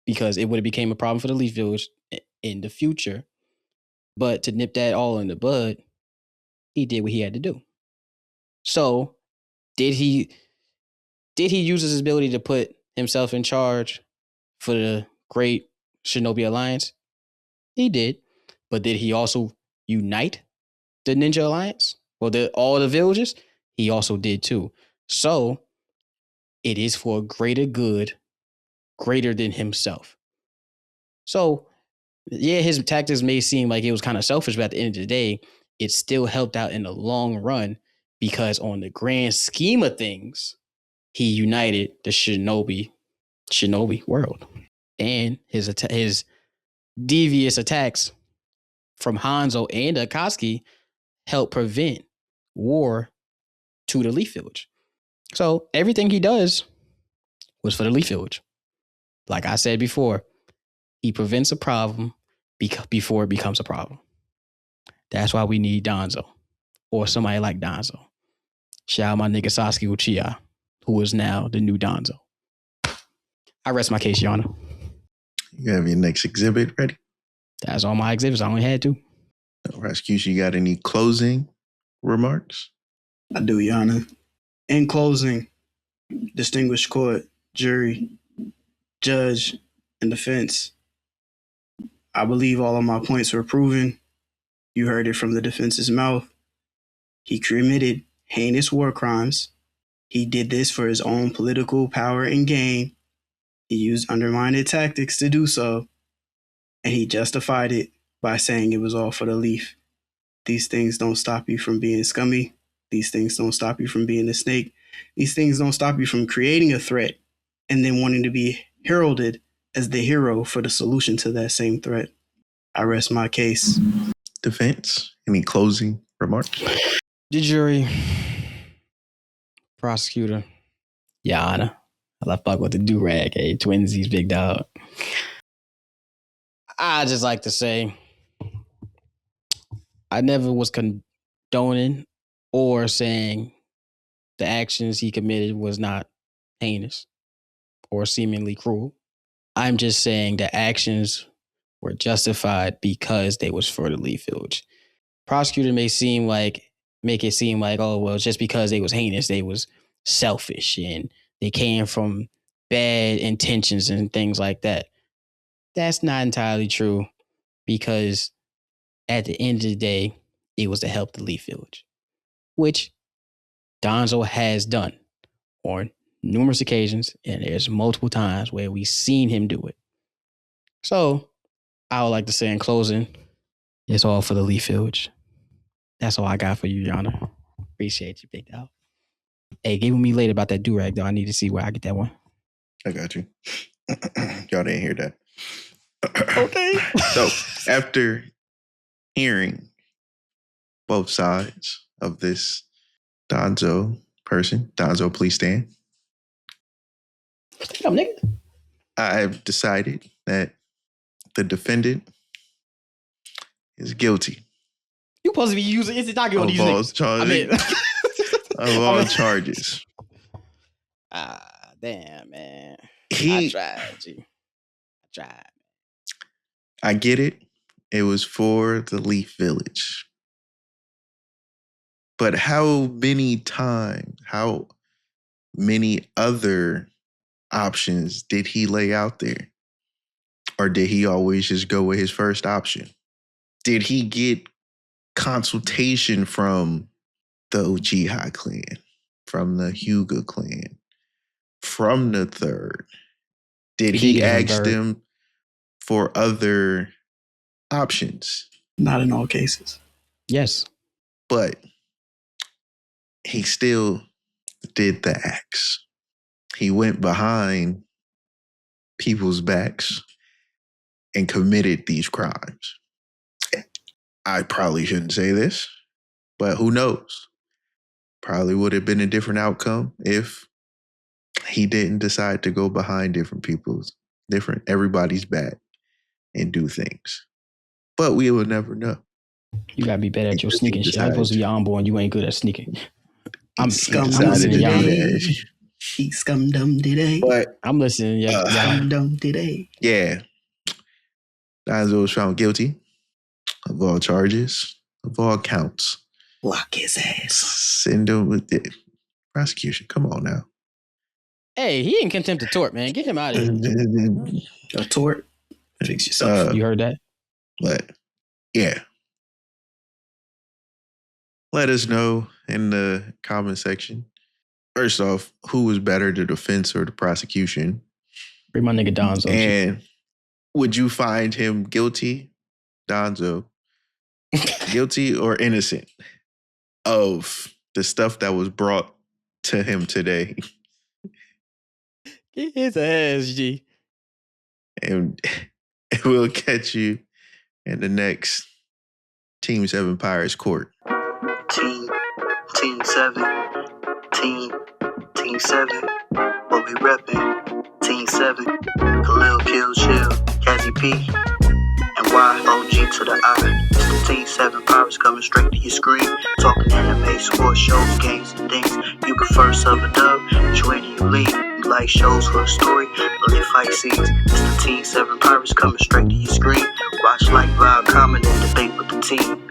S1: Because it would have became a problem for the Leaf Village in the future. But to nip that all in the bud, he did what he had to do. So, did he use his ability to put himself in charge for the great Shinobi Alliance? He did. But did he also unite the Ninja Alliance? Well, all the villages? He also did too. So, it is for a greater good, greater than himself. So, yeah, his tactics may seem like it was kind of selfish, but at the end of the day, it still helped out in the long run, because on the grand scheme of things, he united the shinobi world. And his devious attacks from Hanzo and Akatsuki helped prevent war to the Leaf Village. So everything he does was for the Leaf Village. Like I said before, he prevents a problem before it becomes a problem. That's why we need Danzo, or somebody like Danzo. Shout out my nigga Sasuke Uchiha, who is now the new Danzo. I rest my case, Your Honor.
S4: You have your next exhibit ready?
S1: That's all my exhibits. I only had two.
S4: Prosecution, you got any closing remarks?
S2: I do, Your Honor. In closing, distinguished court, jury, judge, and defense, I believe all of my points were proven. You heard it from the defense's mouth. He committed heinous war crimes. He did this for his own political power and gain. He used undermining tactics to do so, and he justified it by saying it was all for the leaf. These things don't stop you from being scummy. These things don't stop you from being a snake. These things don't stop you from creating a threat and then wanting to be heralded as the hero for the solution to that same threat. I rest my case.
S4: Defense, any closing remarks?
S1: The jury, prosecutor, Your Honor. I fuck with the do-rag, hey, twinsies, big dog. I just like to say, I never was condoning or saying the actions he committed was not heinous or seemingly cruel. I'm just saying the actions were justified because they was for the leaf village. Prosecutor make it seem like, oh, well, just because they was heinous, they was selfish and they came from bad intentions and things like that. That's not entirely true, because at the end of the day, it was to help the leaf village, which Danzo has done on numerous occasions, and there's multiple times where we've seen him do it. So I would like to say in closing, it's all for the leaf village. That's all I got for you, Your Honor. Appreciate you, big dog. Hey, get with me later about that do-rag, though. I need to see where I get that one.
S4: I got you. Y'all didn't hear that.
S1: Okay.
S4: So after hearing both sides of this Danzo person, Danzo, please stand.
S1: Damn, nigga.
S4: I've decided that the defendant is guilty.
S1: You supposed to be using instant talking on
S4: of
S1: these
S4: all
S1: niggas.
S4: charges. Of all charges.
S1: Damn, man.
S4: I
S1: tried, G. I tried.
S4: I get it. It was for the Leaf Village. But how many other options did he lay out there? Or did he always just go with his first option? Did he get consultation from the Uchiha clan, from the Hyuga clan, from the Third? Did he ask them for other options?
S2: Not in all cases.
S1: Yes.
S4: But he still did the acts. He went behind people's backs and committed these crimes. I probably shouldn't say this, but who knows? Probably would have been a different outcome if he didn't decide to go behind everybody's back and do things. But we will never know.
S1: You gotta be better at your sneaking shit. I'm supposed to be on board and you ain't good at sneaking. I'm
S2: listening, y'all. He scum dum today.
S4: But
S1: I'm listening, yeah.
S2: Scum dum today.
S4: Yeah. Danzo was found guilty of all charges, of all counts.
S2: Lock his ass.
S4: Send him with the prosecution. Come on now.
S1: Hey, he in contempt of tort, man. Get him out of here.
S2: A tort? Fix yourself.
S1: You heard that?
S4: But yeah. Let us know in the comment section. First off, who was better, the defense or the prosecution?
S1: Bring my nigga Danzo.
S4: And would you find him guilty, Danzo, guilty or innocent of the stuff that was brought to him today?
S1: Get his ass, G.
S4: And we'll catch you in the next Team 7 Pirates Court.
S3: Team 7, Team 7, what we reppin'? Team 7, Khalil, Kill, Chill, Kazzy P, and YOG to the I. It's the Team 7 Pirates coming straight to your screen. Talking anime, sports, shows, games, and things. You prefer sub or dub, which way do you lean? You like shows for a story, or live fight scenes? It's the Team 7 Pirates coming straight to your screen. Watch, like, vibe, comment, and debate with the team.